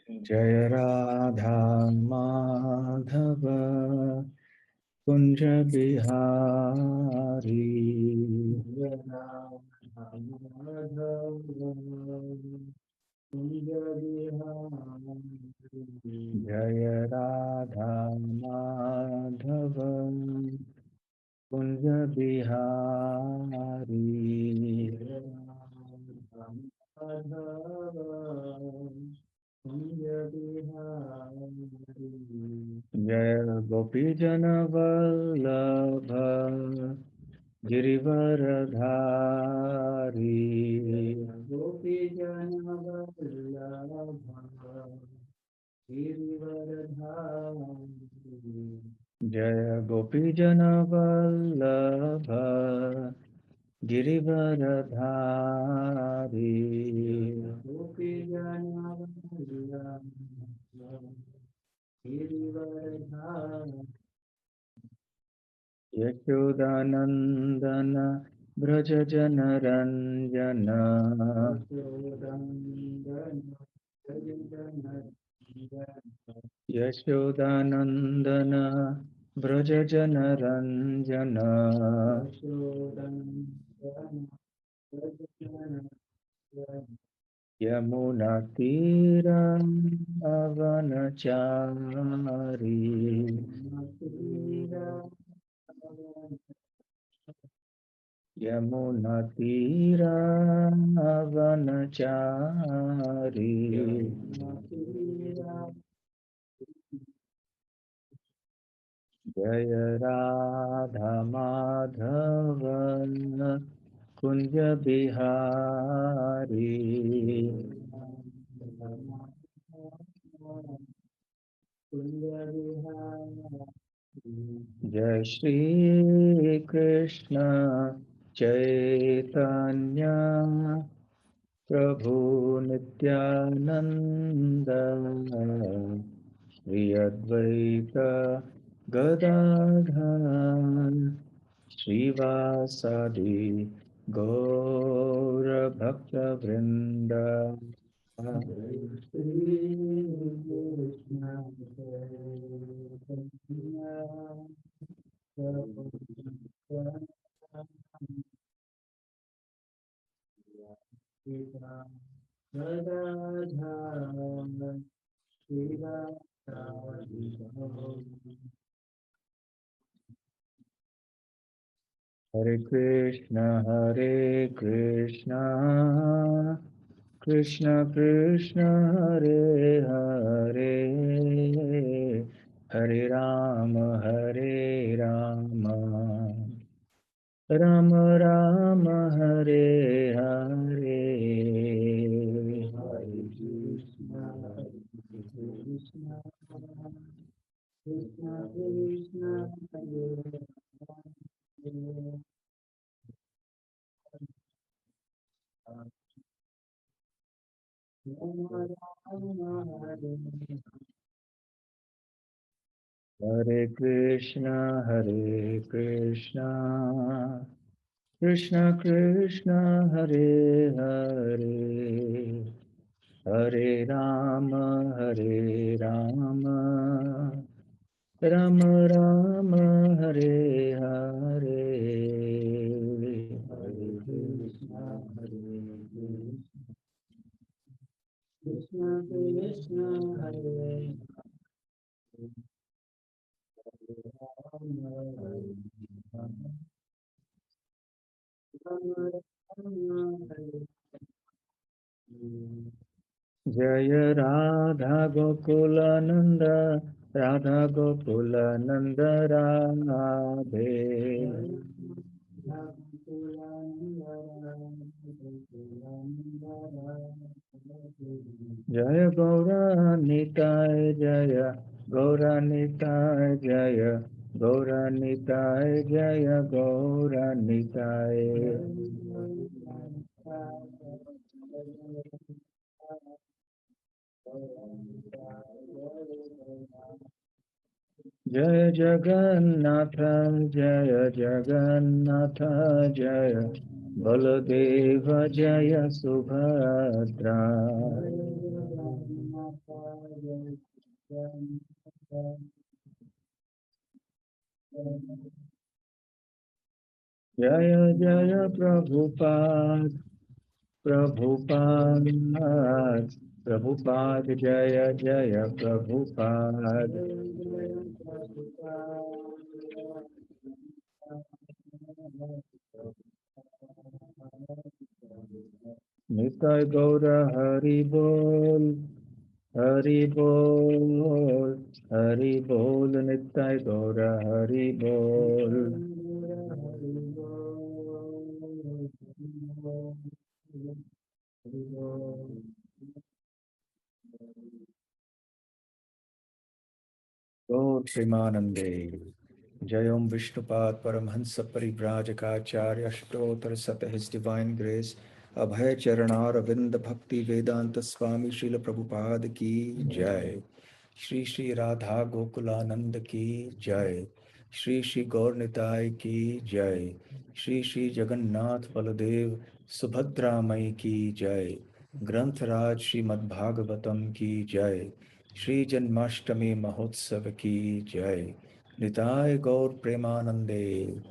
जय राधा माधव कुंज बिहारी। जय राधा माधव कुंज बिहारी। जय राधा माधव कुंज बिहारी। जय राधा माधव कुंज बिहारी। जय गोपी जन वल्लभ गिरिवरधारी। गोपी जन वल्लभ गिरिवरधारी। जय गोपी जन वल्लभ गिरिवरधारी। गोपी जन वल्लभ गिरिवरधारी। यशोदानंदन ब्रज जन रंजन। यशोदानंदन ब्रज जन रंजन। यमुना तीरावनचारी। यमुना तीरावनचारी। जय राधा माधव कुंज बिहारी। जय श्री कृष्ण चैतन्य प्रभु नित्यानंद श्री अद्वैत गदाधर श्रीवासादि गौर भक्त वृंद। हरे कृष्ण कृष्ण कृष्ण हरे हरे हरे राम राम राम हरे हरे। हरे कृष्ण कृष्ण कृष्ण हरे हरे। हरे कृष्ण कृष्ण कृष्ण हरे हरे हरे राम राम राम हरे हरे। हरे कृष्ण कृष्ण कृष्ण हरे जय राधा गोकुलानंद राधा गोकुलानंद राधे। जय गौरानिताय जय गौरानिताय जय गौरानिताय जय गौरानिताय। जय जगन्नाथ जय बलदेव जय सुभद्रा। जय जय प्रभुपाद प्रभुपाद प्रभुपाद जय जय प्रभुपाद निताय गौर हरि बोल हरि बोल हरि बोल निताय गौर हरि बोल गौर प्रेमानंदे जय ओम विष्णुपाद परमहंस परिव्राजकाचार्य अष्टोत्तर सत हिज डिवाइन ग्रेस अभय चरणार विंद भक्ति वेदांत स्वामी श्रील प्रभुपाद की जय श्री श्री राधा गोकुलानंद की जय श्री श्री गौर निताय की जय श्री श्री जगन्नाथ बलदेव सुभद्रा मई की जय ग्रंथराज श्रीमद्भागवतम की जय श्री जन्माष्टमी महोत्सव की जय निताय गौर प्रेमानंदे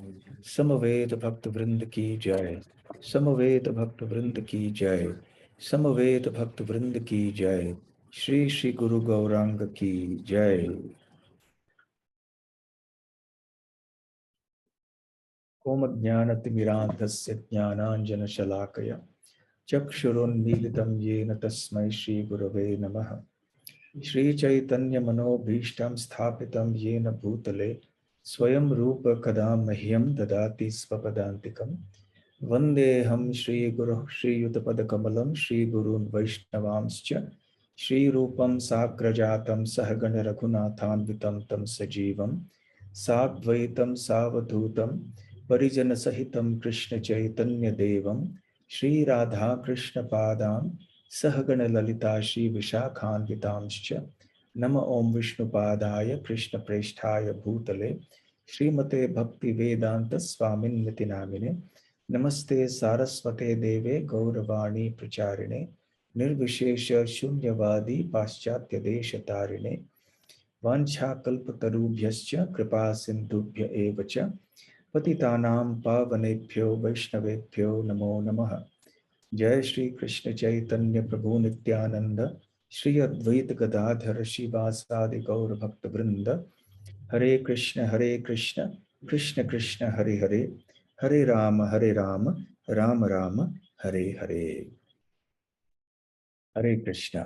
समवेत भक्त वृंद की जय समवेत भक्त वृंद की जय समवेत भक्त वृंद की जय श्री श्री गुरु गौरांग की जय। ओम ज्ञानतिमिरान्धस्य ज्ञानाञ्जनशलाकया चक्षुरुन्मीलितं येन तस्मै श्रीगुरवे नमः। श्रीचैतन्यमनोभीष्टं स्थापितं येन भूतले स्वयं रूप कदा मह्यं ददाति स्वपदान्तिकं वन्देऽहं श्रीगुरुः श्रीयुतपदकमलं श्रीगुरून् वैष्णवांश्च श्रीरूपं साग्रजातं सहगण रघुनाथान्वितं तं सजीवं साद्वैतं सावधूतं परिजनसहितं कृष्णचैतन्यदेवं श्रीराधाकृष्णपादान् सहगण ललिता श्री विशाखान्वितांश्च नम ओं विष्णुपादाय कृष्णप्रेष्ठाय भूतले श्रीमते भक्ति वेदांत स्वामिन्निति नामिने नमस्ते सारस्वते देवे गौरवाणी प्रचारिणे निर्विशेष शून्यवादी पाश्चात्य देश तारिणे वाञ्छाकल्पतरुभ्यश्च कृपा सिन्धुभ्य एव च पतितानां पावनेभ्यो वैष्णवेभ्यो नमो नमः। जय श्री कृष्ण चैतन्य प्रभु नित्यानंद श्री अद्वैत गदाधर शिवासादि गौर भक्त वृंद हरे कृष्ण कृष्ण कृष्ण हरे हरे हरे राम राम राम हरे हरे। हरे कृष्णा।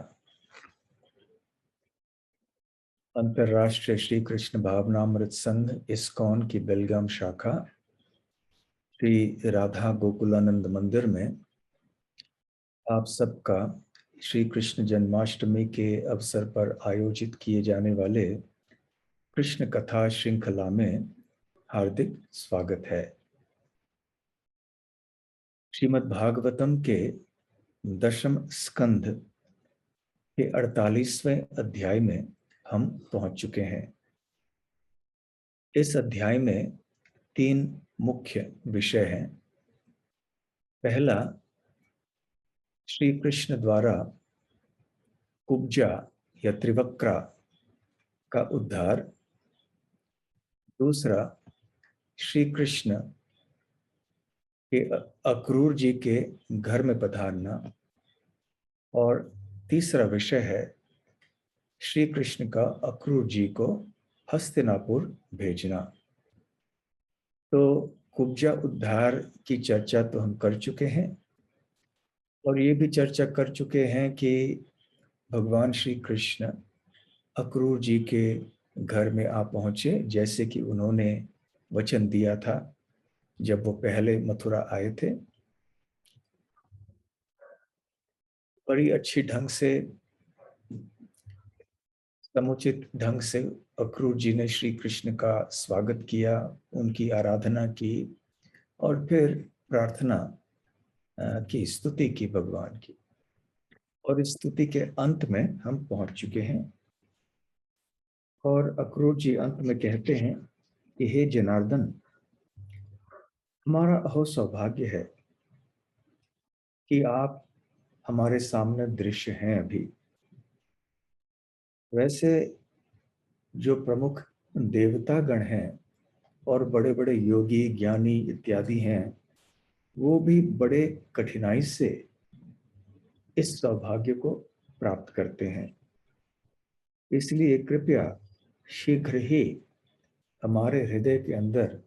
अंतर्राष्ट्रीय श्री कृष्ण भावनामृत संघ इस्कॉन की बेलगाम शाखा श्री राधा गोकुलानंद मंदिर में आप सबका श्री कृष्ण जन्माष्टमी के अवसर पर आयोजित किए जाने वाले कृष्ण कथा श्रृंखला में हार्दिक स्वागत है। श्रीमद् भागवतम के दशम स्कंध के 48वें अध्याय में हम पहुंच चुके हैं। इस अध्याय में 3 मुख्य विषय हैं। पहला, श्री कृष्ण द्वारा कुब्जा या त्रिवक्रा का उद्धार। दूसरा, श्री कृष्ण के अक्रूर जी के घर में पधारना। और तीसरा विषय है श्री कृष्ण का अक्रूर जी को हस्तिनापुर भेजना। तो कुब्जा उद्धार की चर्चा तो हम कर चुके हैं और ये भी चर्चा कर चुके हैं कि भगवान श्री कृष्ण अक्रूर जी के घर में आ पहुंचे, जैसे कि उन्होंने वचन दिया था जब वो पहले मथुरा आए थे। बड़ी अच्छी ढंग से, समुचित ढंग से अक्रूर जी ने श्री कृष्ण का स्वागत किया, उनकी आराधना की और फिर प्रार्थना की, स्तुति की भगवान की। और इस स्तुति के अंत में हम पहुंच चुके हैं और अक्रूर जी अंत में कहते हैं कि हे जनार्दन, हमारा अहो सौभाग्य है कि आप हमारे सामने दृश्य हैं। अभी वैसे जो प्रमुख देवता गण हैं और बड़े बड़े योगी ज्ञानी इत्यादि हैं, वो भी बड़े कठिनाई से इस सौभाग्य को प्राप्त करते हैं। इसलिए कृपया शीघ्र ही हमारे हृदय के अंदर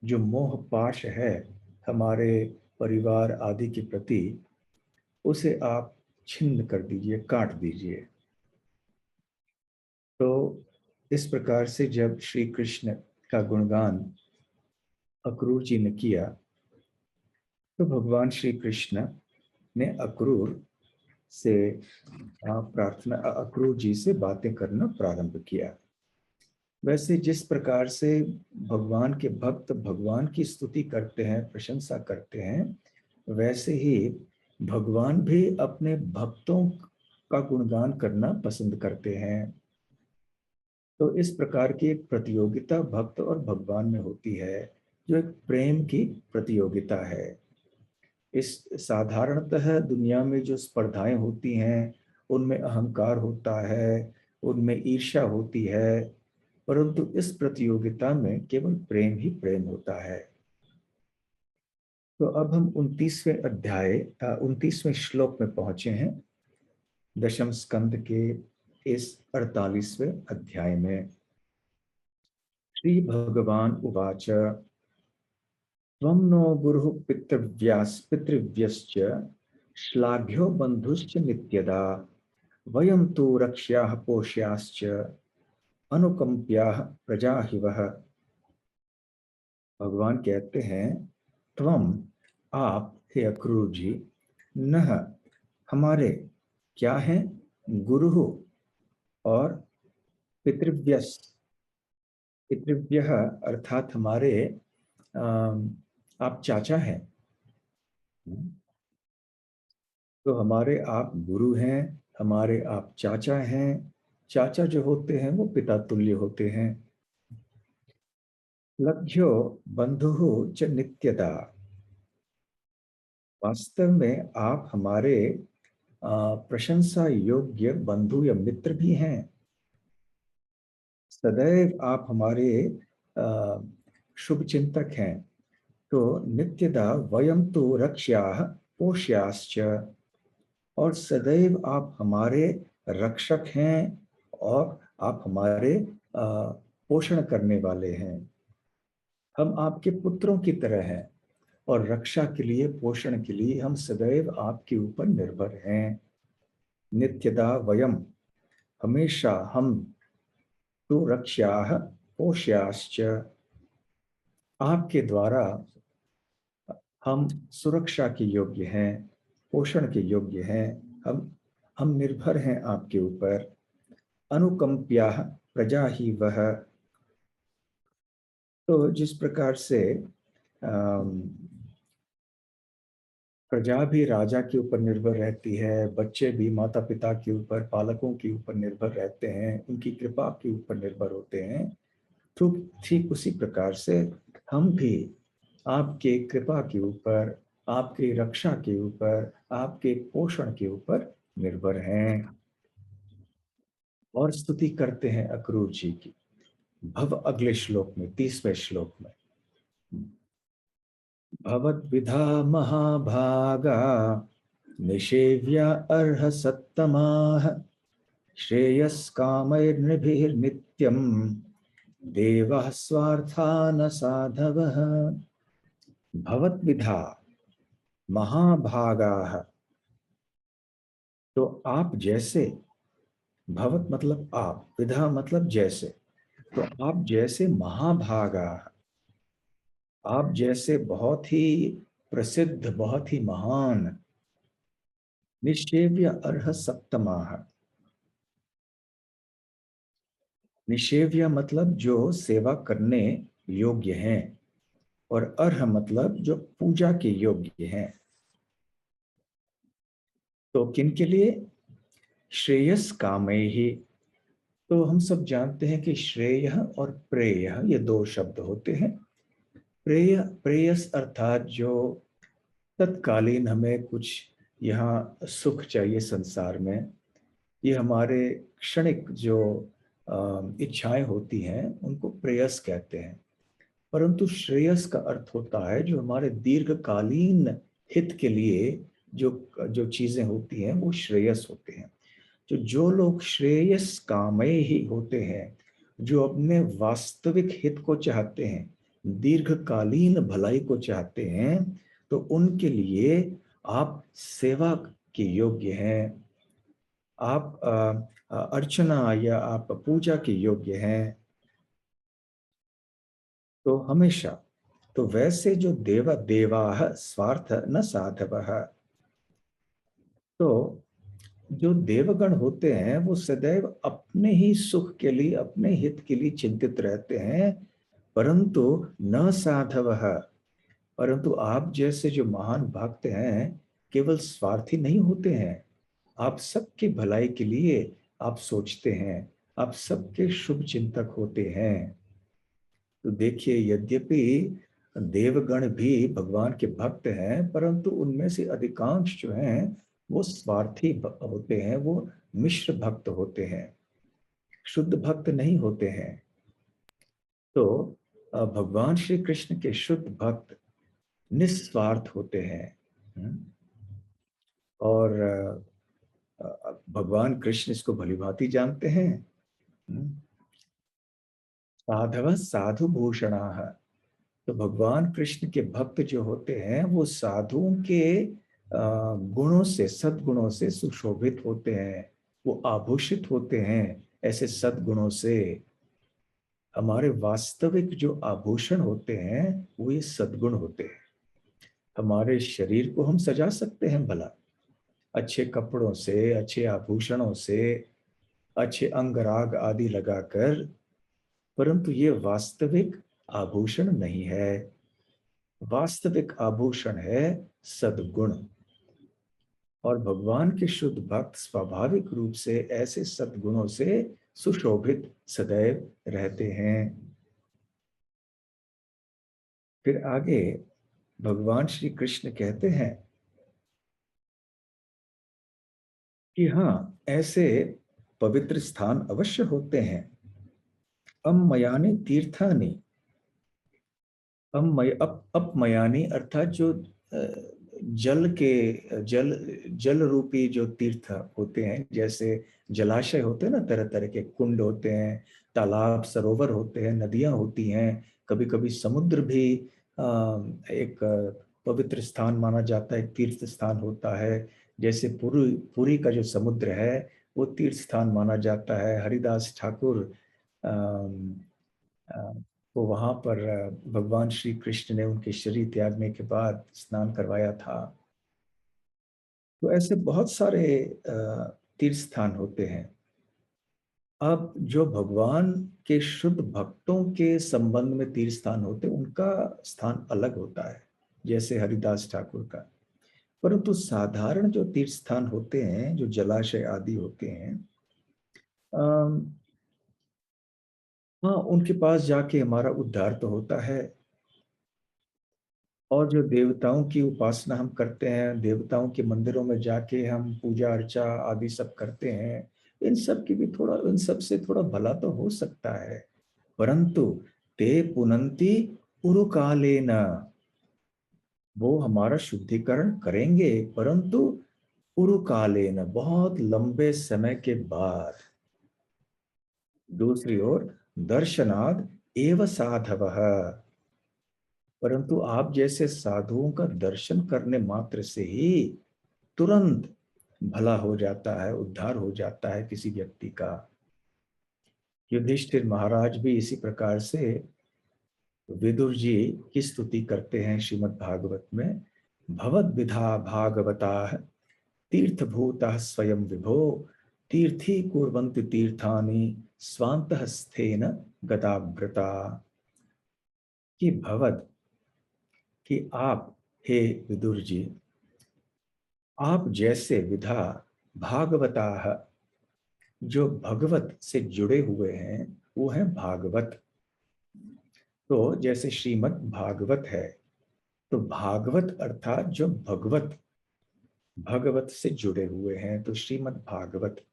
जो मोह पाश है हमारे परिवार आदि के प्रति, उसे आप छिन्न कर दीजिए, काट दीजिए। तो इस प्रकार से जब श्री कृष्ण का गुणगान अक्रूर जी ने किया, तो भगवान श्री कृष्ण ने अक्रूर से प्रार्थना, अक्रूर जी से बातें करना प्रारंभ किया। वैसे जिस प्रकार से भगवान के भक्त भगवान की स्तुति करते हैं, प्रशंसा करते हैं, वैसे ही भगवान भी अपने भक्तों का गुणगान करना पसंद करते हैं। तो इस प्रकार की एक प्रतियोगिता भक्त और भगवान में होती है, जो एक प्रेम की प्रतियोगिता है। इस साधारणतः दुनिया में जो स्पर्धाएं होती हैं, उनमें अहंकार होता है, उनमें ईर्ष्या होती है, परंतु इस प्रतियोगिता में केवल प्रेम ही प्रेम होता है। तो अब हम 29वें श्लोक में पहुंचे हैं, दशम स्कंद के इस 48वें अध्याय में। श्री भगवान उवाच त्वं नो गुरुः पितृव्यश्च श्लाघ्यो बन्धुश्च नित्यदा वयं तु रक्ष्याः पोष्याश्च अनुकंप्याः प्रजाहिवः। भगवान कहते हैं, त्वम आप, हे अक्रूर जी, नः हमारे क्या हैं, गुरु और पितृव्यस, पितृव्यः अर्थात हमारे आप चाचा हैं। तो हमारे आप गुरु हैं, हमारे आप चाचा हैं। चाचा जो होते हैं वो पिता तुल्य होते हैं। लभ्यो बंधु च नित्यदा, वास्तव में आप हमारे प्रशंसा योग्य बंधु या मित्र भी हैं। सदैव आप हमारे शुभ चिंतक हैं। तो नित्यदा वयम तो रक्ष्याः पोष्याश्च, और सदैव आप हमारे रक्षक हैं और आप हमारे पोषण करने वाले हैं। हम आपके पुत्रों की तरह हैं और रक्षा के लिए, पोषण के लिए हम सदैव आपके ऊपर निर्भर हैं। नित्यदा वयम, हमेशा हम, तो रक्ष्याः पोष्याश्च, आपके द्वारा हम सुरक्षा के योग्य हैं, पोषण के योग्य हैं। हम निर्भर हैं आपके ऊपर। अनुकंप्याः प्रजा ही वह, तो जिस प्रकार से प्रजा भी राजा के ऊपर निर्भर रहती है, बच्चे भी माता पिता के ऊपर, पालकों के ऊपर निर्भर रहते हैं, उनकी कृपा के ऊपर निर्भर होते हैं, तो ठीक उसी प्रकार से हम भी आपके कृपा के ऊपर, आपके रक्षा के ऊपर, आपके पोषण के ऊपर निर्भर हैं। और स्तुति करते हैं अक्रूर जी की। भव अगले श्लोक में, 30वें श्लोक में, भवद्विधा महाभागा निषेव्या अर्ह सत्तमाः श्रेयस्कामैर्नृभिर्नित्यं देवः स्वार्था न साधवः। भवद्विधा महाभागाः, तो आप जैसे, भवत मतलब आप, विधा मतलब जैसे, तो आप जैसे महाभागा, आप जैसे बहुत ही प्रसिद्ध, बहुत ही महान, निषेव्य अर्ह सप्तमाः, निषेव्य मतलब जो सेवा करने योग्य हैं, और अर्ह मतलब जो पूजा के योग्य हैं। तो किन के लिए? श्रेयस कामे ही। तो हम सब जानते हैं कि श्रेय और प्रेय, ये दो शब्द होते हैं। प्रेय, प्रेयस अर्थात जो तत्कालीन हमें कुछ यहाँ सुख चाहिए संसार में, ये हमारे क्षणिक जो इच्छाएं होती हैं उनको प्रेयस कहते हैं। परंतु श्रेयस का अर्थ होता है जो हमारे दीर्घकालीन हित के लिए जो जो चीजें होती हैं वो श्रेयस होते हैं। तो जो लोग श्रेयस कामय ही होते हैं, जो अपने वास्तविक हित को चाहते हैं, दीर्घकालीन भलाई को चाहते हैं, तो उनके लिए आप सेवा के योग्य हैं, आप अर्चना या आप पूजा के योग्य हैं। तो हमेशा, तो वैसे जो देवाः स्वार्थ न साधवः, तो जो देवगण होते हैं वो सदैव अपने ही सुख के लिए, अपने हित के लिए चिंतित रहते हैं, परंतु न साधवः, परंतु आप जैसे जो महान भक्त हैं केवल स्वार्थी नहीं होते हैं, आप सबकी भलाई के लिए आप सोचते हैं, आप सबके शुभ चिंतक होते हैं। तो देखिए, यद्यपि देवगण भी भगवान के भक्त हैं, परंतु उनमें से अधिकांश जो हैं वो स्वार्थी होते हैं, वो मिश्र भक्त होते हैं, शुद्ध भक्त नहीं होते हैं। तो भगवान श्री कृष्ण के शुद्ध भक्त निस्वार्थ होते हैं। हम्म। और भगवान कृष्ण इसको भलीभांति जानते हैं। हम्म। साधव साधु भूषणाः, तो भगवान कृष्ण के भक्त जो होते हैं वो साधुओं के गुणों से, सद्गुणों से सुशोभित होते हैं, वो आभूषित होते हैं ऐसे सद्गुणों से। हमारे वास्तविक जो आभूषण होते हैं वो ये सद्गुण होते हैं। हमारे शरीर को हम सजा सकते हैं भला, अच्छे कपड़ों से, अच्छे आभूषणों से, अच्छे अंगराग आदि लगाकर, परंतु ये वास्तविक आभूषण नहीं है। वास्तविक आभूषण है सद्गुण। और भगवान के शुद्ध भक्त स्वाभाविक रूप से ऐसे सद्गुणों से सुशोभित सदैव रहते हैं। फिर आगे भगवान श्री कृष्ण कहते हैं कि हाँ, ऐसे पवित्र स्थान अवश्य होते हैं। अमयानि तीर्थानि, अपमयानी अर्थात जो जल के, जल रूपी जो तीर्थ होते हैं, जैसे जलाशय होते हैं ना, तरह तरह के कुंड होते हैं, तालाब सरोवर होते हैं, नदियां होती हैं, कभी कभी समुद्र भी एक पवित्र स्थान माना जाता है, एक तीर्थ स्थान होता है। जैसे पुरी पुरी का जो समुद्र है वो तीर्थ स्थान माना जाता है। हरिदास ठाकुर तो वहां पर भगवान श्री कृष्ण ने उनके शरीर त्यागने के बाद स्नान करवाया था। तो ऐसे बहुत सारे तीर्थ स्थान होते हैं। अब जो भगवान के शुद्ध भक्तों के संबंध में तीर्थ स्थान होते हैं उनका स्थान अलग होता है, जैसे हरिदास ठाकुर का। परंतु साधारण जो तीर्थ स्थान होते हैं, जो जलाशय आदि होते हैं, हाँ, उनके पास जाके हमारा उद्धार तो होता है। और जो देवताओं की उपासना हम करते हैं, देवताओं के मंदिरों में जाके हम पूजा अर्चा आदि सब करते हैं, इन सब की भी थोड़ा, इन सब से थोड़ा भला तो हो सकता है। परंतु ते पुनंती उरुकालेन, वो हमारा शुद्धिकरण करेंगे, परंतु उरुकालेन, बहुत लंबे समय के बाद। दूसरी ओर दर्शनाद एव साधवः, परंतु आप जैसे साधुओं का दर्शन करने मात्र से ही तुरंत भला हो जाता है, उद्धार हो जाता है किसी व्यक्ति का। युधिष्ठिर महाराज भी इसी प्रकार से विदुर जी की स्तुति करते हैं श्रीमद् भागवत में। भवद विधा भागवता तीर्थभूता स्वयं विभो, तीर्थी कुर्वन्ति तीर्थानि स्वान्तः स्थेन गताव्रता। कि भवद, कि आप, हे विदुर जी, आप जैसे विधा भागवता, जो भगवत से जुड़े हुए हैं वो है भागवत। तो जैसे श्रीमद् भागवत है, तो भागवत अर्थात जो भगवत, भगवत से जुड़े हुए हैं, तो श्रीमद् भागवत।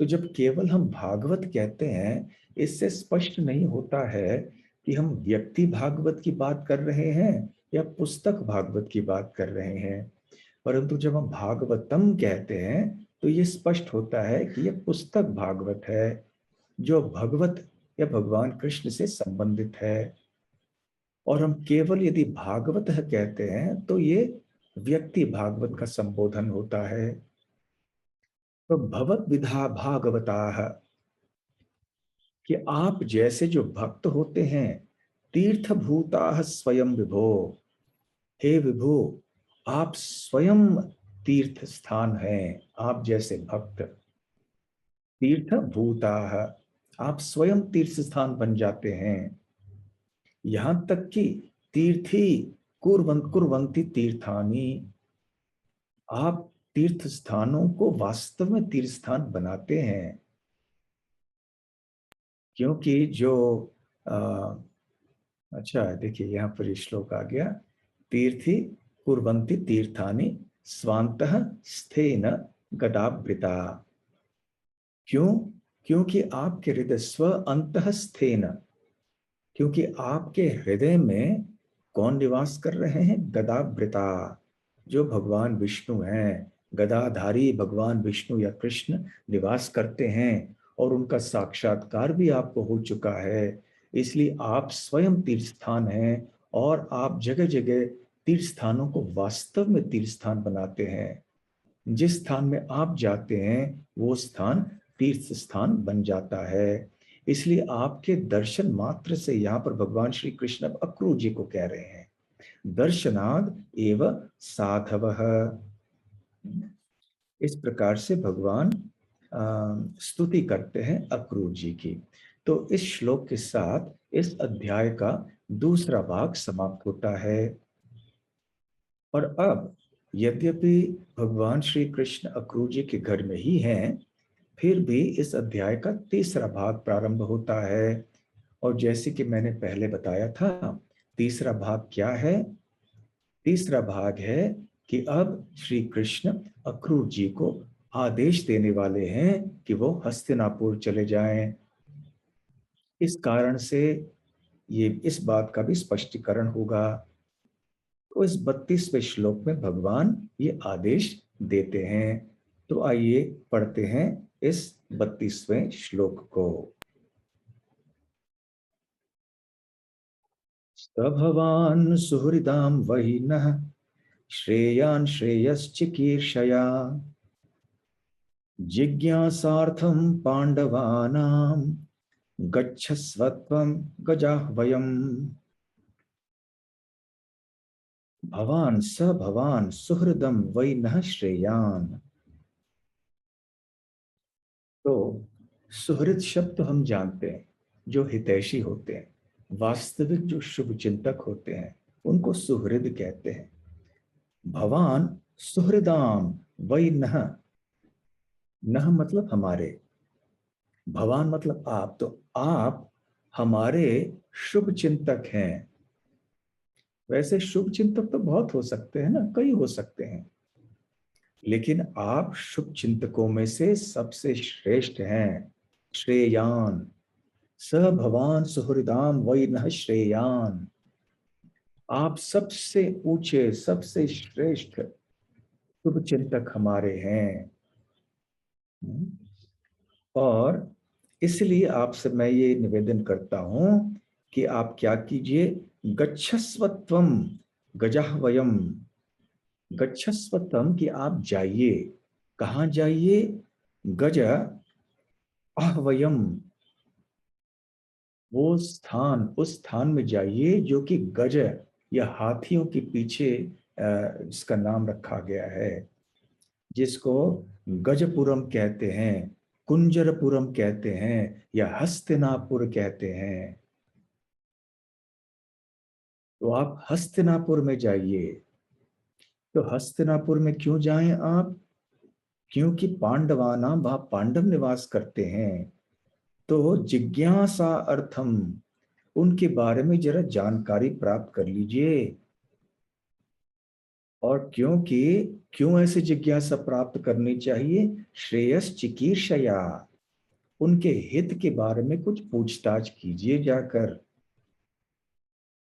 तो जब केवल हम भागवत कहते हैं, इससे स्पष्ट नहीं होता है कि हम व्यक्ति भागवत की बात कर रहे हैं या पुस्तक भागवत की बात कर रहे हैं। परंतु जब हम भागवतम कहते हैं तो ये स्पष्ट होता है कि यह पुस्तक भागवत है, जो भगवत या भगवान कृष्ण से संबंधित है। और हम केवल यदि भागवत कहते हैं तो ये व्यक्ति भागवत का संबोधन होता है। तो भगवत विधा भागवताः, कि आप जैसे जो भक्त होते हैं, तीर्थभूताः स्वयं विभो, हे विभो, आप स्वयं तीर्थ स्थान हैं। आप जैसे भक्त तीर्थभूताः, आप स्वयं तीर्थ स्थान बन जाते हैं। यहां तक कि तीर्थी कुर्वन्ति तीर्थानि, आप तीर्थ स्थानों को वास्तव में तीर्थ स्थान बनाते हैं। क्योंकि जो अच्छा देखिए, यहाँ पर ये श्लोक आ गया, तीर्थी कुर्वन्ति तीर्थानि स्वान्तः स्थेन गदावृता। क्यों? क्योंकि आपके हृदय स्व अंतः स्थेन, क्योंकि आपके हृदय में कौन निवास कर रहे हैं? गदावृता, जो भगवान विष्णु हैं। गदाधारी भगवान विष्णु या कृष्ण निवास करते हैं और उनका साक्षात्कार भी आपको हो चुका है। इसलिए आप स्वयं तीर्थ स्थान हैं और आप जगह जगह तीर्थ स्थानों को वास्तव में तीर्थ स्थान बनाते हैं। जिस स्थान में आप जाते हैं वो स्थान तीर्थ स्थान बन जाता है। इसलिए आपके दर्शन मात्र से, यहाँ पर भगवान श्री कृष्ण अब अक्रूर जी को कह रहे हैं, दर्शनाद एव साधवः। इस प्रकार से भगवान स्तुति करते हैं अक्रूर जी की। तो इस श्लोक के साथ इस अध्याय का दूसरा भाग समाप्त होता है। और अब यद्यपि भगवान श्री कृष्ण अक्रूर जी के घर में ही हैं, फिर भी इस अध्याय का तीसरा भाग प्रारंभ होता है। और जैसे कि मैंने पहले बताया था, तीसरा भाग क्या है? तीसरा भाग है कि अब श्री कृष्ण अक्रूर जी को आदेश देने वाले हैं कि वो हस्तिनापुर चले जाएं। इस कारण से ये इस बात का भी स्पष्टीकरण होगा। तो इस 32वें श्लोक में भगवान ये आदेश देते हैं। तो आइए पढ़ते हैं इस 32वें श्लोक को। स भवान् सुहृदां वै नः श्रेयान् श्रेयश्चिकीर्षया जिज्ञासार्थं पाण्डवानां गच्छस्वत्वं गजाह्वयम्। भवान् स भवान् सुहृदं वै नः श्रेयान्। तो सुहृद शब्द तो हम जानते हैं, जो हितैषी होते हैं, वास्तविक जो शुभ चिंतक होते हैं, उनको सुहृद कहते हैं। भवान सुहृदाम वै नः, नः मतलब हमारे, भवान मतलब आप, तो आप हमारे शुभ चिंतक हैं। वैसे शुभ चिंतक तो बहुत हो सकते हैं ना, कई हो सकते हैं, लेकिन आप शुभ चिंतकों में से सबसे श्रेष्ठ हैं, श्रेयान। स भवान सुहृदाम वै नः श्रेयान, आप सबसे ऊंचे सबसे श्रेष्ठ शुभ चिंतक हमारे हैं। और इसलिए आपसे मैं ये निवेदन करता हूं कि आप क्या कीजिए, गच्छस्वत्वम गजाह्वयम्। गच्छस्वत्वम कि आप जाइए, कहाँ जाइए? गज ahvayam, वो स्थान, उस स्थान में जाइए जो कि गज या हाथियों के पीछे इसका नाम रखा गया है, जिसको गजपुरम कहते हैं, कुंजरपुरम कहते हैं या हस्तिनापुर कहते हैं। तो आप हस्तिनापुर में जाइए। तो हस्तिनापुर में क्यों जाएं आप? क्योंकि पांडवाना, वहां पांडव निवास करते हैं। तो जिज्ञासा अर्थम, उनके बारे में जरा जानकारी प्राप्त कर लीजिए। और क्योंकि क्यों ऐसी जिज्ञासा प्राप्त करनी चाहिए? श्रेयस चिकीर्षया, उनके हित के बारे में कुछ पूछताछ कीजिए जाकर,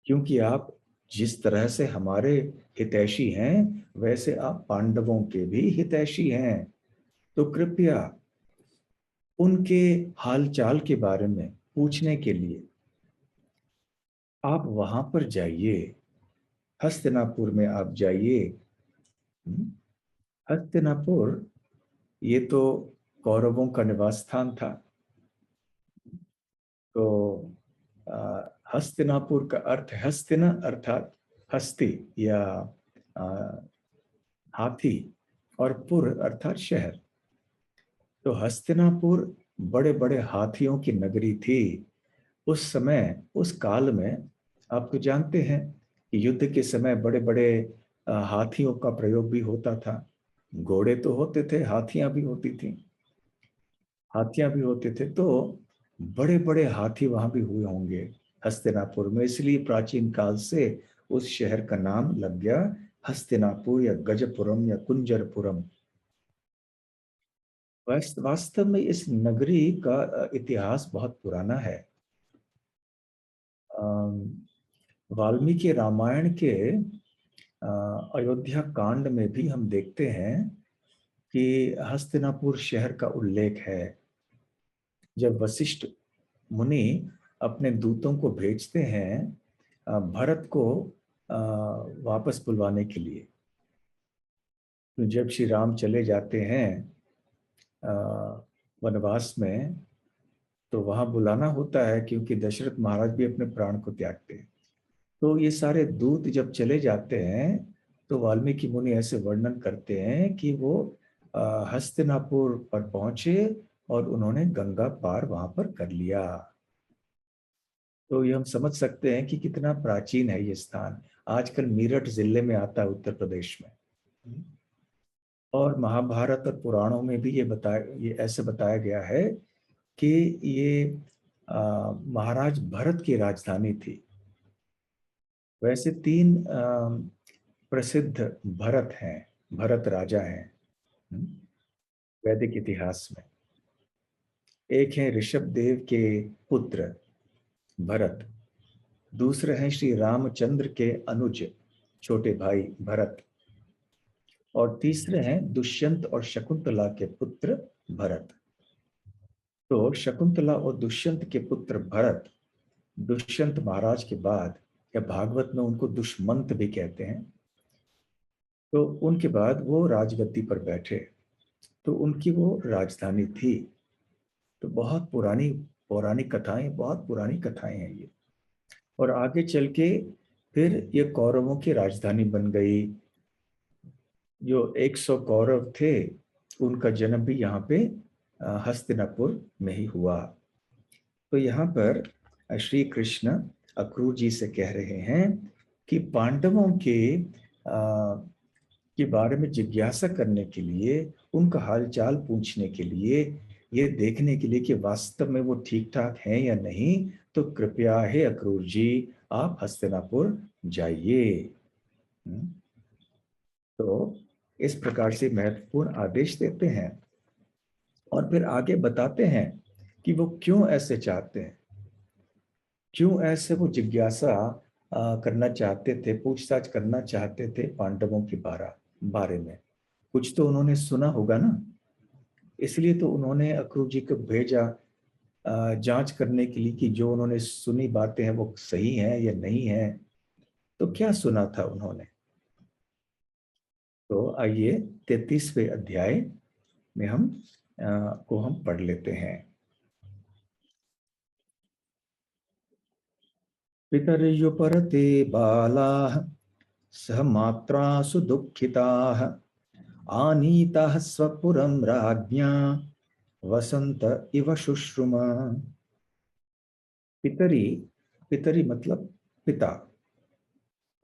क्योंकि आप जिस तरह से हमारे हितैषी हैं वैसे आप पांडवों के भी हितैषी हैं। तो कृपया उनके हालचाल के बारे में पूछने के लिए आप वहां पर जाइए, हस्तिनापुर में आप जाइए। हस्तिनापुर ये तो कौरवों का निवास स्थान था। तो हस्तिनापुर का अर्थ हस्तिना अर्थात हस्ती या आ, हाथी, और पुर अर्थात शहर। तो हस्तिनापुर बड़े बड़े हाथियों की नगरी थी। उस समय, उस काल में, आप तो जानते हैं कि युद्ध के समय बड़े बड़े हाथियों का प्रयोग भी होता था। घोड़े तो होते थे, हाथियां भी होती थी, हाथियां भी होते थे। तो बड़े बड़े हाथी वहां भी हुए होंगे हस्तिनापुर में, इसलिए प्राचीन काल से उस शहर का नाम लग गया हस्तिनापुर या गजपुरम या कुंजरपुरम। वास्तव में इस नगरी का इतिहास बहुत पुराना है। वाल्मीकि रामायण के अयोध्या कांड में भी हम देखते हैं कि हस्तिनापुर शहर का उल्लेख है। जब वशिष्ठ मुनि अपने दूतों को भेजते हैं भरत को वापस बुलवाने के लिए, तो जब श्री राम चले जाते हैं वनवास में, तो वहां बुलाना होता है क्योंकि दशरथ महाराज भी अपने प्राण को त्यागते हैं। तो ये सारे दूत जब चले जाते हैं तो वाल्मीकि मुनि ऐसे वर्णन करते हैं कि वो हस्तिनापुर पर पहुंचे और उन्होंने गंगा पार वहां पर कर लिया। तो ये हम समझ सकते हैं कि कितना प्राचीन है ये स्थान। आजकल मेरठ जिले में आता है, उत्तर प्रदेश में। और महाभारत और पुराणों में भी ये ऐसे बताया गया है कि ये महाराज भरत की राजधानी थी। वैसे तीन प्रसिद्ध भरत हैं, भरत राजा हैं वैदिक इतिहास में। एक है ऋषभ देव के पुत्र भरत, दूसरे हैं श्री रामचंद्र के अनुज छोटे भाई भरत, और तीसरे हैं दुष्यंत और शकुंतला के पुत्र भरत। तो शकुंतला और दुष्यंत के पुत्र भरत, दुष्यंत महाराज के बाद, या भागवत में उनको दुष्मंत भी कहते हैं, तो उनके बाद वो राजगद्दी पर बैठे। तो उनकी वो राजधानी थी। तो बहुत पुरानी पौराणिक कथाएं, बहुत पुरानी कथाएं हैं ये। और आगे चल के फिर ये कौरवों की राजधानी बन गई। जो 100 कौरव थे उनका जन्म भी यहाँ पे हस्तिनापुर में ही हुआ। तो यहाँ पर श्री कृष्ण अक्रूर जी से कह रहे हैं कि पांडवों के बारे में जिज्ञासा करने के लिए, उनका हालचाल पूछने के लिए, ये देखने के लिए कि वास्तव में वो ठीक ठाक हैं या नहीं, तो कृपया हे अक्रूर जी आप हस्तिनापुर जाइए। तो इस प्रकार से महत्वपूर्ण आदेश देते हैं और फिर आगे बताते हैं कि वो क्यों ऐसे चाहते हैं, क्यों ऐसे वो जिज्ञासा करना चाहते थे, पूछताछ करना चाहते थे पांडवों के बारे में। कुछ तो उन्होंने सुना होगा ना, इसलिए तो उन्होंने अक्रूर जी को भेजा जांच करने के लिए कि जो उन्होंने सुनी बातें हैं वो सही हैं या नहीं है। तो क्या सुना था उन्होंने? तो आइए 33वें अध्याय में हम पढ़ लेते हैं। पितर्युपरते बालाः सह मात्रा सुदुःखिताः आनीताः स्वपुरं राज्ञा वसंत इव शुश्रुमा। पितरी, पितरी मतलब पिता,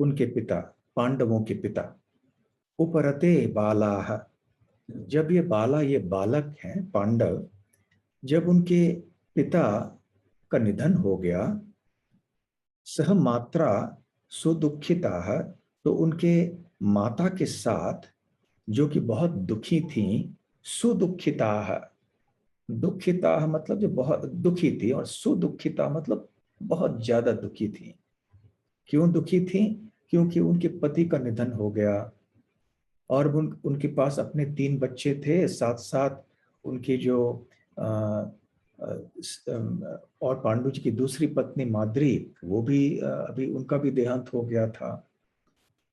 उनके पिता, पांडवों के पिता। उपरते बालाः, जब ये बाला, ये बालक हैं पांडव, जब उनके पिता का निधन हो गया, सह मात्रा सुदुखिता, तो उनके माता के साथ जो कि बहुत दुखी थी, सुदुखिता, दुखिता मतलब जो बहुत दुखी थी, और सुदुखिता मतलब बहुत ज्यादा दुखी थी। क्यों दुखी थी? क्योंकि उनके पति का निधन हो गया, और उनके पास अपने 3 बच्चे थे, साथ साथ उनकी जो अ, और पांडु जी की दूसरी पत्नी माद्री, वो भी अभी उनका भी देहांत हो गया था।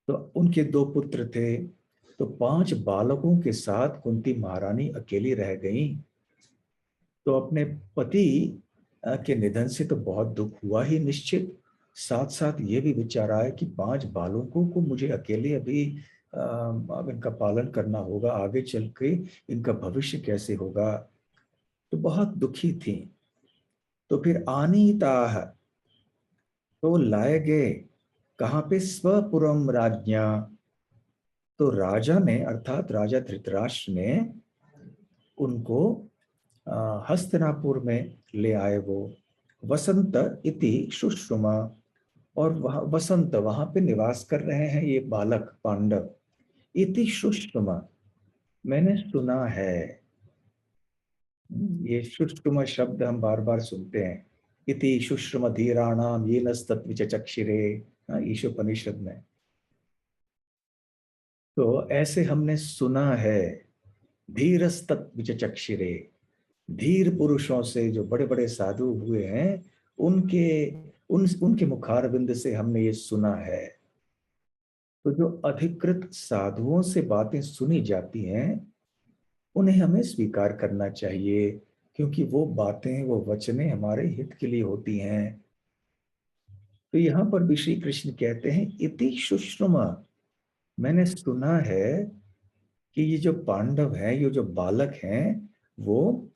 तो उनके 2 पुत्र थे। तो 5 बालकों के साथ कुंती महारानी अकेली रह गई। तो अपने पति के निधन से तो बहुत दुख हुआ ही निश्चित, साथ साथ ये भी विचार आया कि 5 बालकों को मुझे अकेले अभी अब इनका पालन करना होगा, आगे चल के इनका भविष्य कैसे होगा। तो बहुत दुखी थी। तो फिर आनीता, तो लाए गए कहाँ पे? स्वपुरम राज्ञा। तो राजा ने, अर्थात राजा धृतराष्ट्र ने उनको हस्तिनापुर में ले आए वो। वसंत इति सुश्रुमा, और वह वसंत वहां पे निवास कर रहे हैं ये बालक पांडव। इति सुश्रुमा, मैंने सुना है। ये सुश्रुमा शब्द हम बार बार सुनते हैं। इति सुश्रुम धीराणाम ये नस्तत्विचक्षिरे, ईशोपनिषद में। तो ऐसे हमने सुना है। धीरस्तत्विचक्षिरे, धीर पुरुषों से जो बड़े बड़े साधु हुए हैं, उनके उनके मुखारविंद से हमने ये सुना है। तो जो अधिकृत साधुओं से बातें सुनी जाती हैं, उन्हें हमें स्वीकार करना चाहिए, क्योंकि वो बातें, वो वचनें हमारे हित के लिए होती हैं। तो यहाँ पर भी श्री कृष्ण कहते हैं इति सुश्रुमा, मैंने सुना है कि ये जो पांडव हैं, ये जो बालक हैं, वो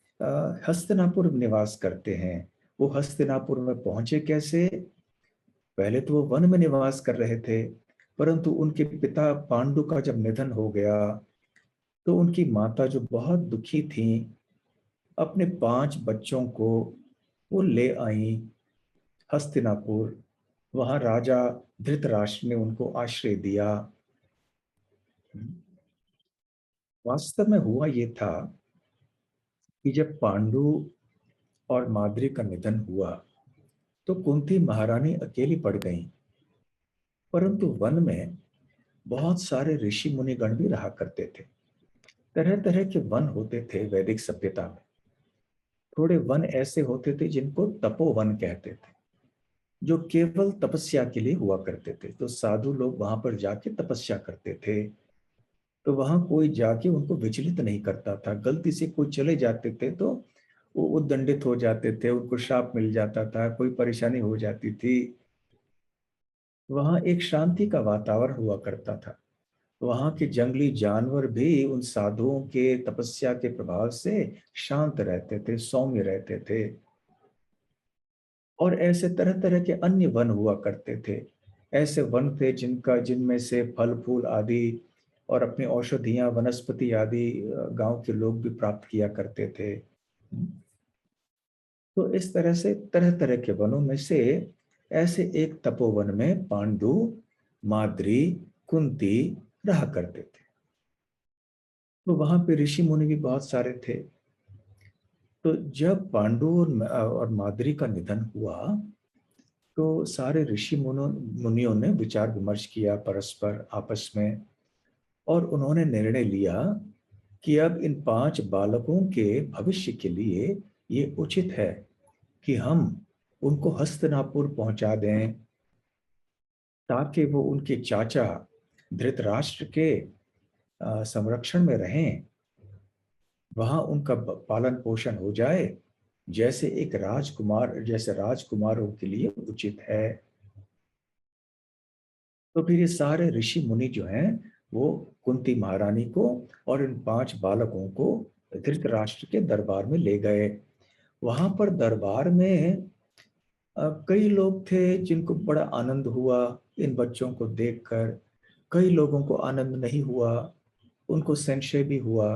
हस्तिनापुर निवास करते हैं। वो हस्तिनापुर में पहुंचे कैसे? पहले तो वो वन में निवास कर रहे थे, परंतु उनके पिता पांडु का जब निधन हो गया, तो उनकी माता जो बहुत दुखी थी, अपने 5 बच्चों को वो ले आई हस्तिनापुर। वहां राजा धृतराष्ट्र ने उनको आश्रय दिया। वास्तव में हुआ ये था कि जब पांडु और माद्री का निधन हुआ, तो कुंती महारानी अकेली पड़ गई। परंतु वन में बहुत सारे ऋषि मुनिगण भी रहा करते थे। तरह तरह के वन होते थे वैदिक सभ्यता में। थोड़े वन ऐसे होते थे जिनको तपोवन कहते थे, जो केवल तपस्या के लिए हुआ करते थे। तो साधु लोग वहां पर जाके तपस्या करते थे। तो वहां कोई जाके उनको विचलित नहीं करता था। गलती से कोई चले जाते थे तो वो उद्दंडित हो जाते थे, उनको शाप मिल जाता था, कोई परेशानी हो जाती थी। वहां एक शांति का वातावरण हुआ करता था। वहां के जंगली जानवर भी उन साधुओं के तपस्या के प्रभाव से शांत रहते थे, सौम्य रहते थे। और ऐसे तरह तरह के अन्य वन हुआ करते थे। ऐसे वन थे जिनमें से फल फूल आदि और अपनी औषधियां वनस्पति आदि गांव के लोग भी प्राप्त किया करते थे। तो इस तरह से तरह तरह के वनों में से ऐसे एक तपोवन में पांडु, माद्री, कुंती रहा करते थे। तो वहां पे ऋषि मुनि भी बहुत सारे थे। तो जब पांडु और माद्री का निधन हुआ, तो सारे ऋषि मुनियों ने विचार विमर्श किया परस्पर आपस में, और उन्होंने निर्णय लिया कि अब इन 5 बालकों के भविष्य के लिए ये उचित है कि हम उनको हस्तिनापुर पहुंचा दें, ताकि वो उनके चाचा धृतराष्ट्र के संरक्षण में रहें। वहां उनका पालन पोषण हो जाए, जैसे एक राजकुमार, जैसे राजकुमारों के लिए उचित है। तो फिर ये सारे ऋषि मुनि जो हैं, वो कुंती महारानी को और इन 5 बालकों को धृतराष्ट्र के दरबार में ले गए। वहां पर दरबार में कई लोग थे जिनको बड़ा आनंद हुआ इन बच्चों को देखकर। कई लोगों को आनंद नहीं हुआ, उनको संशय भी हुआ,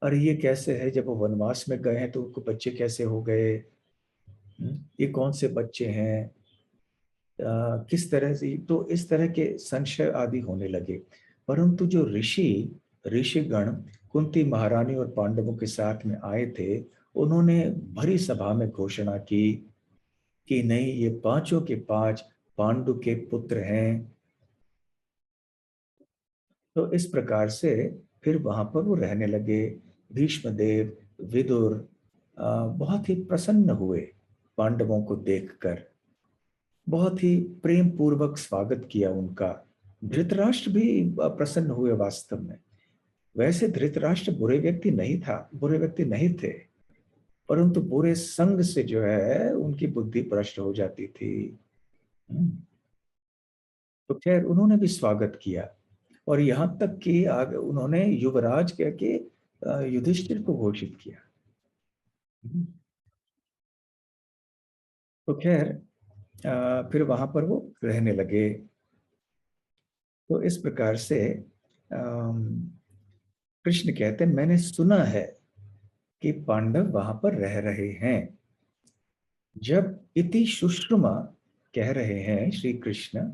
अरे ये कैसे है, जब वो वनवास में गए हैं तो उनको बच्चे कैसे हो गए? ये कौन से बच्चे हैं? किस तरह से? तो इस तरह के संशय आदि होने लगे। परंतु जो ऋषिगण कुंती महारानी और पांडवों के साथ में आए थे, उन्होंने भरी सभा में घोषणा की कि नहीं, ये पांचों के पांच पांडु के पुत्र हैं। तो इस प्रकार से फिर वहां पर वो रहने लगे। भीष्मदेव, विदुर बहुत ही प्रसन्न हुए पांडवों को देखकर। बहुत ही प्रेम पूर्वक स्वागत किया उनका। धृतराष्ट्र भी प्रसन्न हुए वास्तव में। वैसे धृतराष्ट्र बुरे व्यक्ति नहीं थे, परंतु बुरे संग से जो है उनकी बुद्धि भ्रष्ट हो जाती थी। हम्म। तो खैर उन्होंने भी स्वागत किया, और यहां तक कि आगे उन्होंने युवराज कह के युधिष्ठिर को घोषित किया। हम्म। तो खैर फिर वहां पर वो रहने लगे। तो इस प्रकार से कृष्ण कहते हैं, मैंने सुना है कि पांडव वहां पर रह रहे हैं। जब इति सुश्रुमा कह रहे हैं श्री कृष्ण,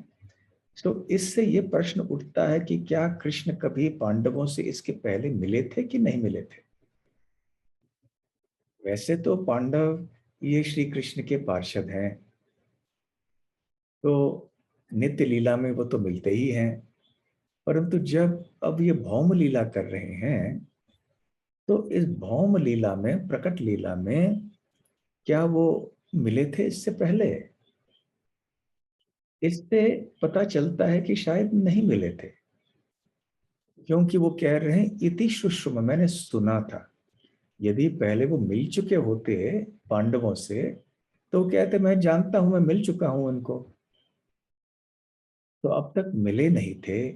तो इससे ये प्रश्न उठता है कि क्या कृष्ण कभी पांडवों से इसके पहले मिले थे कि नहीं मिले थे। वैसे तो पांडव ये श्री कृष्ण के पार्षद हैं, तो नित्य लीला में वो तो मिलते ही हैं। परंतु जब अब ये भौम लीला कर रहे हैं, तो इस भौम लीला में, प्रकट लीला में, क्या वो मिले थे इससे पहले। इससे पता चलता है कि शायद नहीं मिले थे, क्योंकि वो कह रहे हैं इति सुश्रुम, मैंने सुना था। यदि पहले वो मिल चुके होते पांडवों से, तो कहते मैं जानता हूं, मैं मिल चुका हूं उनको। तो अब तक मिले नहीं थे,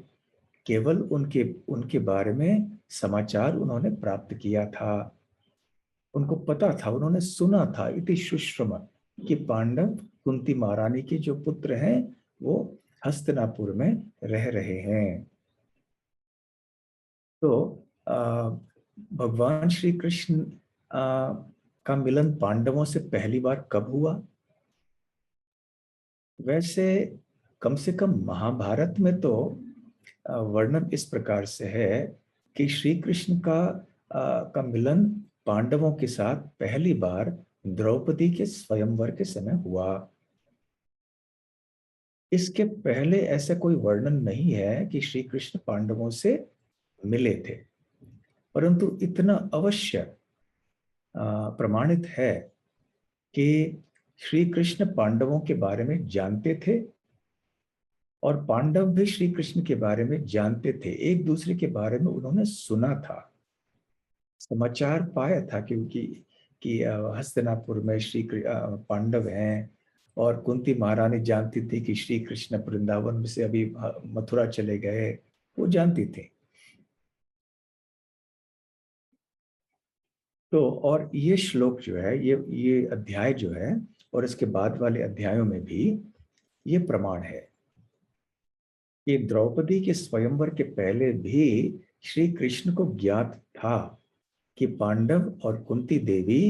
केवल उनके उनके बारे में समाचार उन्होंने प्राप्त किया था। उनको पता था, उन्होंने सुना था इति सुश्रुम कि पांडव कुंती महारानी के जो पुत्र हैं वो हस्तिनापुर में रह रहे हैं। तो आ, भगवान श्री कृष्ण का मिलन पांडवों से पहली बार कब हुआ। वैसे कम से कम महाभारत में तो वर्णन इस प्रकार से है कि श्री कृष्ण का मिलन पांडवों के साथ पहली बार द्रौपदी के स्वयंवर के समय हुआ। इसके पहले ऐसा कोई वर्णन नहीं है कि श्री कृष्ण पांडवों से मिले थे। परंतु इतना अवश्य प्रमाणित है कि श्री कृष्ण पांडवों के बारे में जानते थे, और पांडव भी श्री कृष्ण के बारे में जानते थे। एक दूसरे के बारे में उन्होंने सुना था, समाचार पाया था, क्योंकि कि हस्तिनापुर में पांडव हैं, और कुंती महारानी जानती थी कि श्री कृष्ण वृंदावन से अभी मथुरा चले गए, वो जानती थी। तो और ये श्लोक जो है, ये अध्याय जो है, और इसके बाद वाले अध्यायों में भी ये प्रमाण है कि द्रौपदी के स्वयंवर के पहले भी श्री कृष्ण को ज्ञात था कि पांडव और कुंती देवी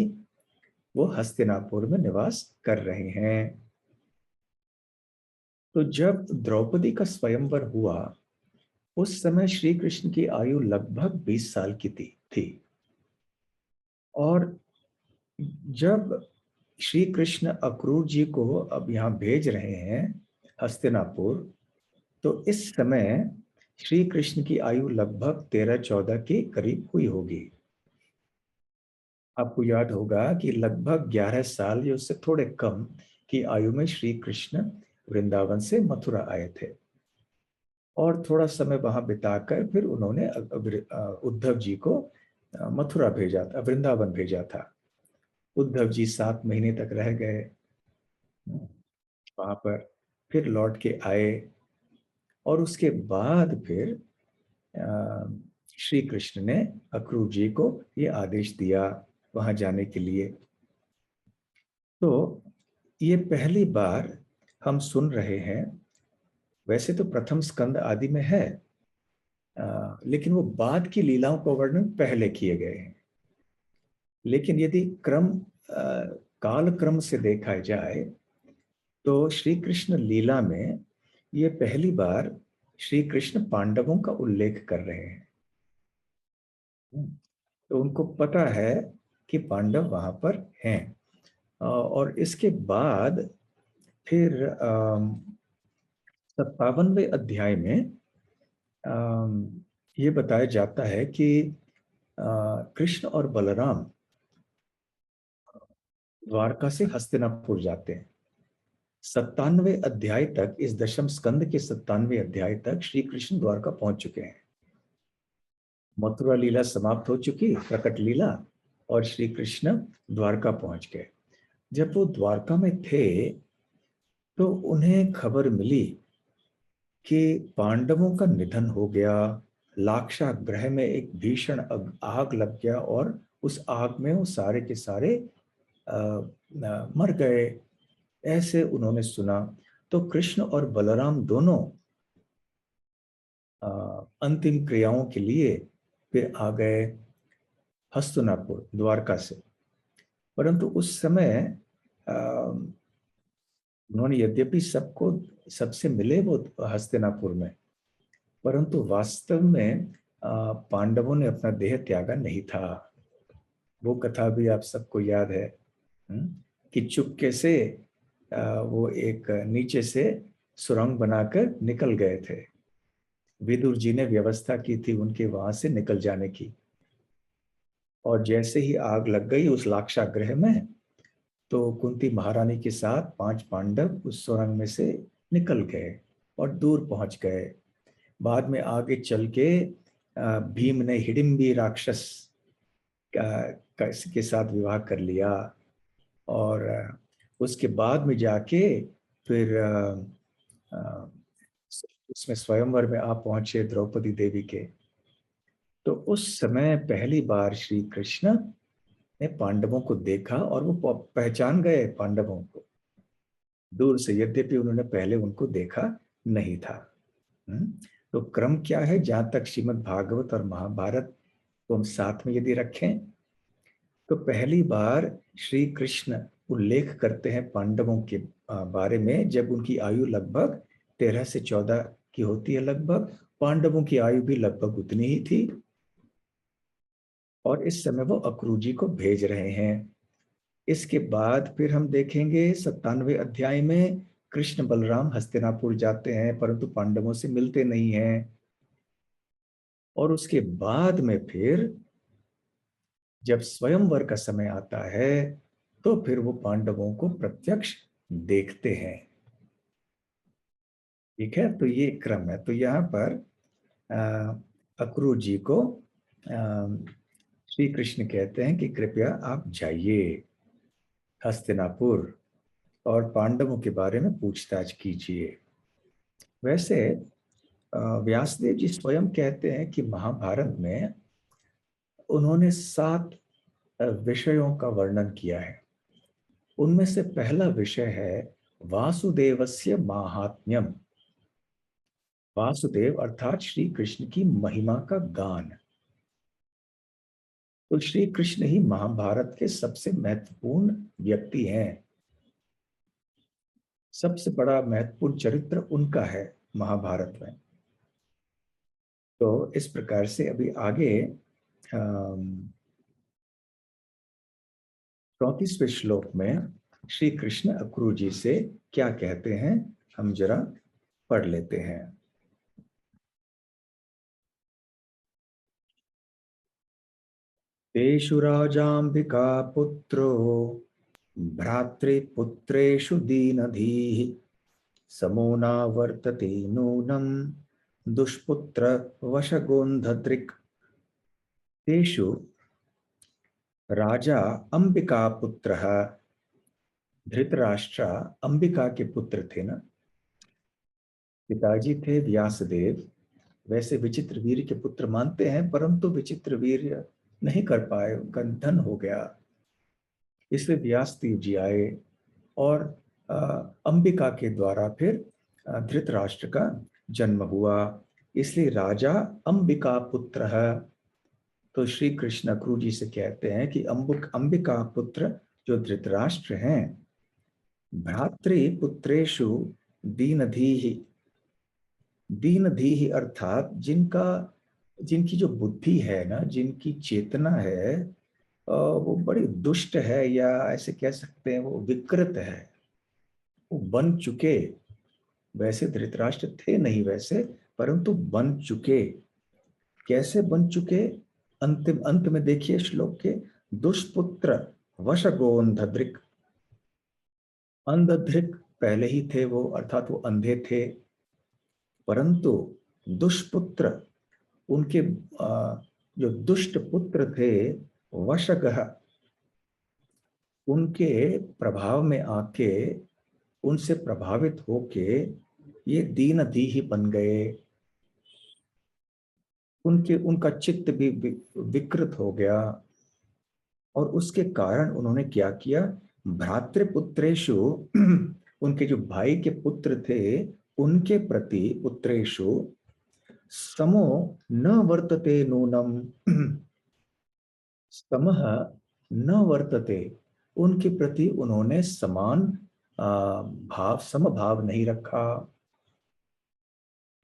वो हस्तिनापुर में निवास कर रहे हैं। तो जब द्रौपदी का स्वयंवर हुआ, उस समय श्री कृष्ण की आयु लगभग 20 साल की थी। और जब श्री कृष्ण अक्रूर जी को अब यहाँ भेज रहे हैं हस्तिनापुर, तो इस समय श्री कृष्ण की आयु लगभग 13-14 के करीब हुई होगी। आपको याद होगा कि लगभग 11 साल या उससे थोड़े कम की आयु में श्री कृष्ण वृंदावन से मथुरा आए थे, और थोड़ा समय वहां बिताकर फिर उन्होंने उद्धव जी को मथुरा भेजा था, वृंदावन भेजा था। उद्धव जी 7 महीने तक रह गए वहां पर, फिर लौट के आए, और उसके बाद फिर श्री कृष्ण ने अक्रूर जी को ये आदेश दिया वहां जाने के लिए। तो ये पहली बार हम सुन रहे हैं। वैसे तो प्रथम स्कंद आदि में है, लेकिन वो बाद की लीलाओं का वर्णन पहले किए गए हैं। लेकिन यदि काल क्रम से देखा जाए, तो श्री कृष्ण लीला में ये पहली बार श्री कृष्ण पांडवों का उल्लेख कर रहे हैं। तो उनको पता है कि पांडव वहां पर हैं। और इसके बाद फिर 57वें अध्याय में ये बताया जाता है कि कृष्ण और बलराम द्वारका से हस्तिनापुर जाते हैं। 97वें अध्याय तक, इस दशम स्कंद के 97वें अध्याय तक श्री कृष्ण द्वारका पहुंच चुके हैं। मथुरा लीला समाप्त हो चुकी, प्रकट लीला, और श्री कृष्ण द्वारका पहुंच गए। जब वो द्वारका में थे तो उन्हें खबर मिली कि पांडवों का निधन हो गया। लाक्षागृह में एक भीषण आग लग गया और उस आग में वो सारे के सारे मर गए, ऐसे उन्होंने सुना। तो कृष्ण और बलराम दोनों अंतिम क्रियाओं के लिए फिर आ गए हस्तिनापुर द्वारका से। परंतु उस समय उन्होंने यद्यपि सबको सबसे मिले वो हस्तिनापुर में, परंतु वास्तव में पांडवों ने अपना देह त्यागा नहीं था। वो कथा भी आप सबको याद है, कि चुपके से वो एक नीचे से सुरंग बनाकर निकल गए थे। विदुर जी ने व्यवस्था की थी उनके वहां से निकल जाने की, और जैसे ही आग लग गई उस लाक्षागृह में, तो कुंती महारानी के साथ 5 पांडव उस सुरंग में से निकल गए और दूर पहुंच गए। बाद में आगे चल के भीम ने हिडिंबी राक्षस के साथ विवाह कर लिया, और उसके बाद में जाके फिर उसमें स्वयंवर में आप पहुंचे द्रौपदी देवी के। तो उस समय पहली बार श्री कृष्ण ने पांडवों को देखा और वो पहचान गए पांडवों को दूर से, यद्यपि उन्होंने पहले उनको देखा नहीं था। तो क्रम क्या है, जहां तक श्रीमद् भागवत और महाभारत को हम साथ में यदि रखें, तो पहली बार श्री कृष्ण उल्लेख करते हैं पांडवों के बारे में जब उनकी आयु लगभग 13 से 14 की होती है लगभग। पांडवों की आयु भी लगभग उतनी ही थी, और इस समय वो अक्रूजी को भेज रहे हैं। इसके बाद फिर हम देखेंगे 97वें अध्याय में कृष्ण बलराम हस्तिनापुर जाते हैं, परंतु पांडवों से मिलते नहीं हैं। और उसके बाद में फिर जब स्वयंवर का समय आता है, तो फिर वो पांडवों को प्रत्यक्ष देखते हैं। ठीक है, तो ये क्रम है। तो यहाँ पर अक्रूर जी को श्री कृष्ण कहते हैं कि कृपया आप जाइए हस्तिनापुर और पांडवों के बारे में पूछताछ कीजिए। वैसे व्यासदेव जी स्वयं कहते हैं कि महाभारत में उन्होंने 7 विषयों का वर्णन किया है। उनमें से पहला विषय है वासुदेवस्य माहात्म्यम। वासुदेव अर्थात श्री कृष्ण की महिमा का गान। तो श्री कृष्ण ही महाभारत के सबसे महत्वपूर्ण व्यक्ति हैं। सबसे बड़ा महत्वपूर्ण चरित्र उनका है महाभारत में। तो इस प्रकार से अभी आगे 34वें श्लोक में श्री कृष्ण अक्रूर जी से क्या कहते हैं, हम जरा पढ़ लेते हैं। तेषु राजाम्बिका पुत्रो भ्रातृपुत्रेषु दीनधीः समो न वर्तते नूनं दुष्पुत्र वशगोन्धदृक्। तेषु राजा अंबिका पुत्रः, धृतराष्ट्र अंबिका के पुत्र थे ना। पिताजी थे व्यासदेव, वैसे विचित्र वीर के पुत्र मानते हैं, परंतु विचित्र वीर नहीं कर पाए, उनका निधन हो गया। इसलिए व्यासदेव जी आए और अंबिका के द्वारा फिर धृतराष्ट्र का जन्म हुआ। इसलिए राजा अंबिका पुत्र है। तो श्री कृष्ण अक्रूर जी से कहते हैं कि अंबिका पुत्र जो धृतराष्ट्र हैं, भ्रातृपुत्रेषु दीनधीः। दीनधीः अर्थात जिनकी जो बुद्धि है ना, जिनकी चेतना है वो बड़ी दुष्ट है, या ऐसे कह सकते हैं वो विकृत है। वो बन चुके, वैसे धृतराष्ट्र थे नहीं वैसे, परंतु बन चुके। कैसे बन चुके? अंतिम अंत में देखिए श्लोक के, दुष्पुत्र वशगोन्धदृक्। अंधदृक् पहले ही थे वो, अर्थात वो अंधे थे, परंतु दुष्पुत्र, उनके जो दुष्ट पुत्र थे, वशगः, उनके प्रभाव में आके, उनसे प्रभावित होके ये दीन दीही बन गए। उनका चित्त भी विकृत हो गया, और उसके कारण उन्होंने क्या किया? भ्रातृपुत्रेषु उनके जो भाई के पुत्र थे, उनके प्रति, पुत्रेषु समो न वर्तते नूनम। समः न वर्तते, उनके प्रति उन्होंने समान भाव, समभाव नहीं रखा,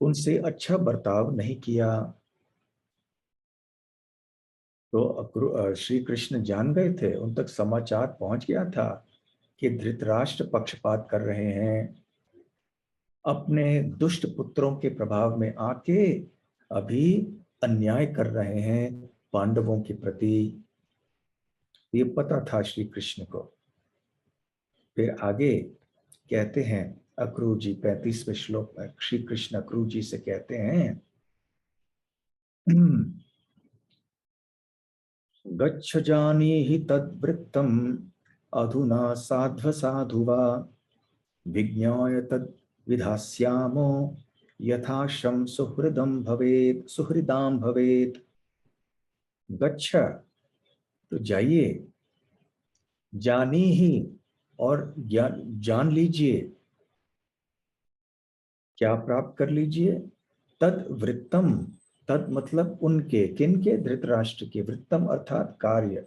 उनसे अच्छा बर्ताव नहीं किया। तो श्री कृष्ण जान गए थे, उन तक समाचार पहुंच गया था कि धृतराष्ट्र पक्षपात कर रहे हैं, अपने दुष्ट पुत्रों के प्रभाव में आके अभी अन्याय कर रहे हैं पांडवों के प्रति। ये पता था श्री कृष्ण को। फिर आगे कहते हैं अक्रूर जी, 35वें श्लोक में श्री कृष्ण अक्रूर जी से कहते हैं, गच्छ जानीहि तद्वृत्तम् अधुना साध्व साधु वा विज्ञाय तद् विधास्यामो यथाशं सुहृदं भवेत्, सुहृदां भवेत्। गच्छ, तो जाइए, जानी ही, और जान लीजिए, क्या प्राप्त कर लीजिए? तद वृत्तम, तद मतलब उनके, किनके? धृतराष्ट्र के, वृत्तम अर्थात कार्य।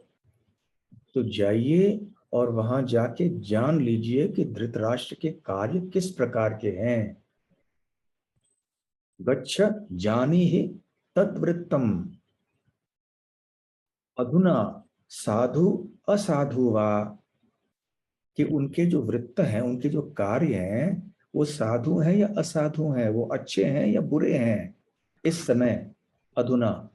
तो जाइए और वहां जाके जान लीजिए कि धृतराष्ट्र के कार्य किस प्रकार के हैं। गच्छ जानी ही तद्वृत्तम अधुना साधु असाधु वा, कि उनके जो वृत्त हैं, उनके जो कार्य हैं, वो साधु हैं या असाधु हैं, वो अच्छे हैं या बुरे हैं इस समय। अधुना,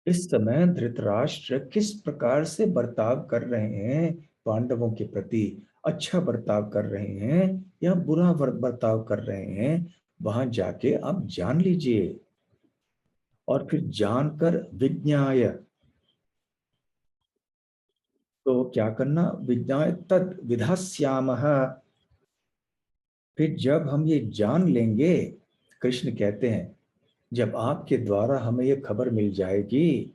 इस समय धृतराष्ट्र किस प्रकार से बर्ताव कर रहे हैं पांडवों के प्रति, अच्छा बर्ताव कर रहे हैं या बुरा बर्ताव कर रहे हैं, वहां जाके आप जान लीजिए। और फिर जानकर विज्ञाय, तो क्या करना? विज्ञाय तद विधास्यामः, फिर जब हम ये जान लेंगे, कृष्ण कहते हैं, जब आपके द्वारा हमें ये खबर मिल जाएगी,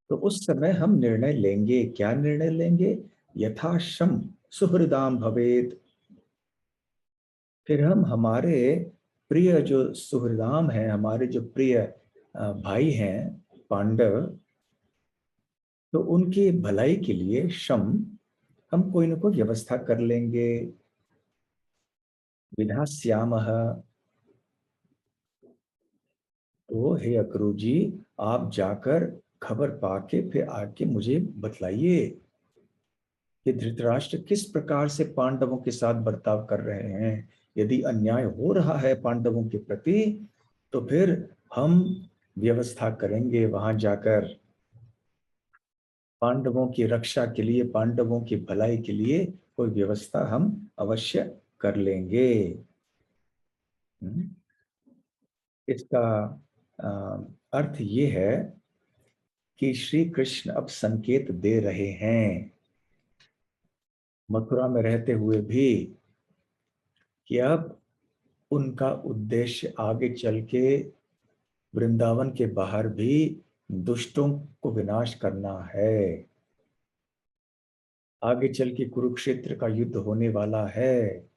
तो उस समय हम निर्णय लेंगे। क्या निर्णय लेंगे? यथाशम सुहृदाम भवेत, फिर हम हमारे प्रिय जो सुहृदाम हैं, हमारे जो प्रिय भाई हैं पांडव, तो उनकी भलाई के लिए शम, हम कोई न कोई व्यवस्था कर लेंगे। विधास्यामः, तो हे अक्रूर जी, आप जाकर खबर पाके फिर आके मुझे बतलाइए कि धृतराष्ट्र किस प्रकार से पांडवों के साथ बर्ताव कर रहे हैं। यदि अन्याय हो रहा है पांडवों के प्रति, तो फिर हम व्यवस्था करेंगे वहां जाकर, पांडवों की रक्षा के लिए, पांडवों की भलाई के लिए कोई व्यवस्था हम अवश्य कर लेंगे। हम्म। इसका अर्थ ये है कि श्री कृष्ण अब संकेत दे रहे हैं, मथुरा में रहते हुए भी, कि अब उनका उद्देश्य आगे चल के वृंदावन के बाहर भी दुष्टों को विनाश करना है। आगे चल के कुरुक्षेत्र का युद्ध होने वाला है,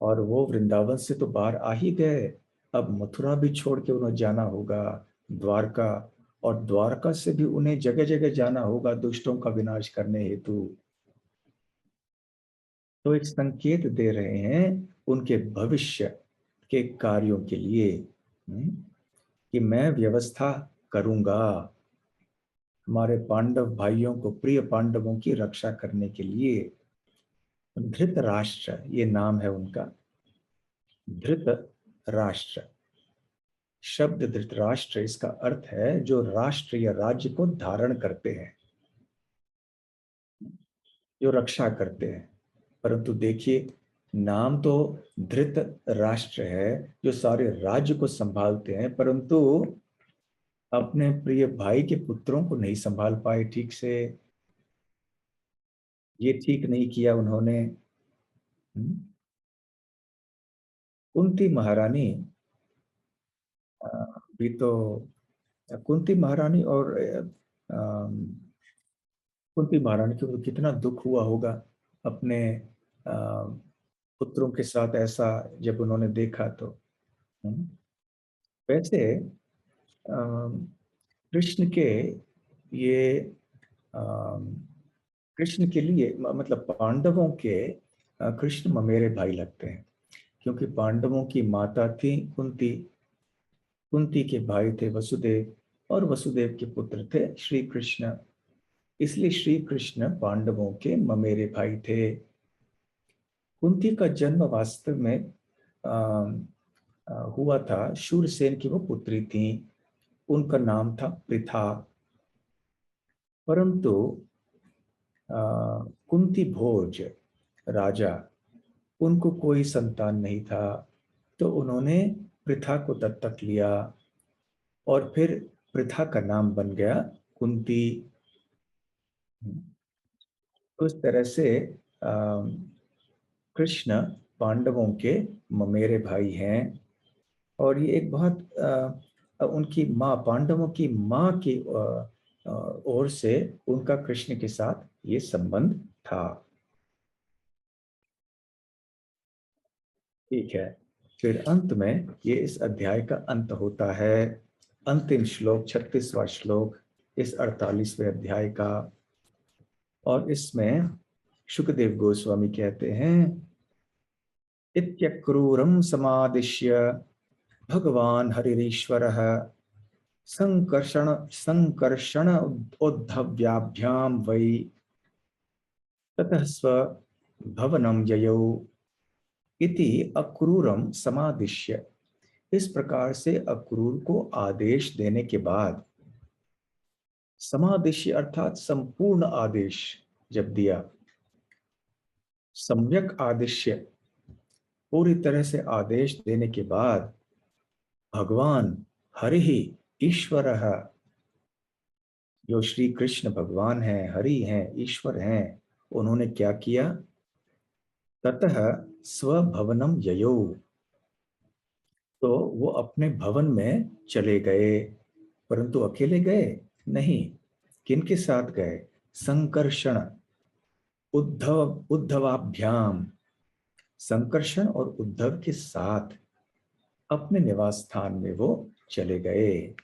और वो वृंदावन से तो बाहर आ ही गए, अब मथुरा भी छोड़ के उन्हें जाना होगा, द्वारका, और द्वारका से भी उन्हें जगह जगह जाना होगा दुष्टों का विनाश करने हेतु। तो एक संकेत दे रहे हैं उनके भविष्य के कार्यों के लिए, कि मैं व्यवस्था करूंगा। हमारे पांडव भाइयों को, प्रिय पांडवों की रक्षा करने के लिए धृतराष्ट्र, ये नाम है उनका, धृतराष्ट्र। शब्द धृतराष्ट्र, इसका अर्थ है जो राष्ट्र या राज्य को धारण करते हैं, जो रक्षा करते हैं। परंतु देखिए, नाम तो धृत राष्ट्र है, जो सारे राज्य को संभालते हैं, परंतु अपने प्रिय भाई के पुत्रों को नहीं संभाल पाए ठीक से। ये ठीक नहीं किया उन्होंने। कुंती महारानी भी तो, कुंती महारानी और कुंती महारानी को कितना दुख हुआ होगा अपने पुत्रों के साथ ऐसा जब उन्होंने देखा तो। हम्म। वैसे कृष्ण के ये कृष्ण के लिए मतलब पांडवों के कृष्ण ममेरे भाई लगते हैं, क्योंकि पांडवों की माता थी कुंती, कुंती के भाई थे वसुदेव, और वसुदेव के पुत्र थे श्री कृष्ण। इसलिए श्री कृष्ण पांडवों के ममेरे भाई थे। कुंती का जन्म वास्तव में हुआ था, शूरसेन की वो पुत्री थी, उनका नाम था पृथा। परंतु कुंती भोज राजा, उनको कोई संतान नहीं था, तो उन्होंने पृथा को दत्तक लिया, और फिर पृथा का नाम बन गया कुंती। उस तरह से कृष्ण पांडवों के ममेरे भाई हैं। और ये एक बहुत उनकी माँ, पांडवों की माँ की ओर से उनका कृष्ण के साथ ये संबंध था। ठीक है, फिर अंत में ये इस अध्याय का अंत होता है। अंतिम श्लोक, 36वां श्लोक इस 48वें अध्याय का। और इसमें शुकदेव गोस्वामी कहते हैं, इत्यक्रूरं समादिश्य भगवान हरिरीश्वरः संकर्षण उद्धव्याभ्याम वै ततः स्व भवनम ययौ इति अक्रूरम समादिश्य। इस प्रकार से अक्रूर को आदेश देने के बाद, समादिश्य अर्थात संपूर्ण आदेश जब दिया, सम्यक आदिश्य पूरी तरह से आदेश देने के बाद, भगवान हरि ही ईश्वर, जो श्री कृष्ण भगवान हैं, हरि हैं, ईश्वर हैं, उन्होंने क्या किया, ततः स्वभवनम ययौ, तो वो अपने भवन में चले गए। परंतु अकेले गए नहीं, किनके साथ गए, संकर्षण उद्धवाभ्याम, संकर्षण और उद्धव के साथ अपने निवास स्थान में वो चले गए।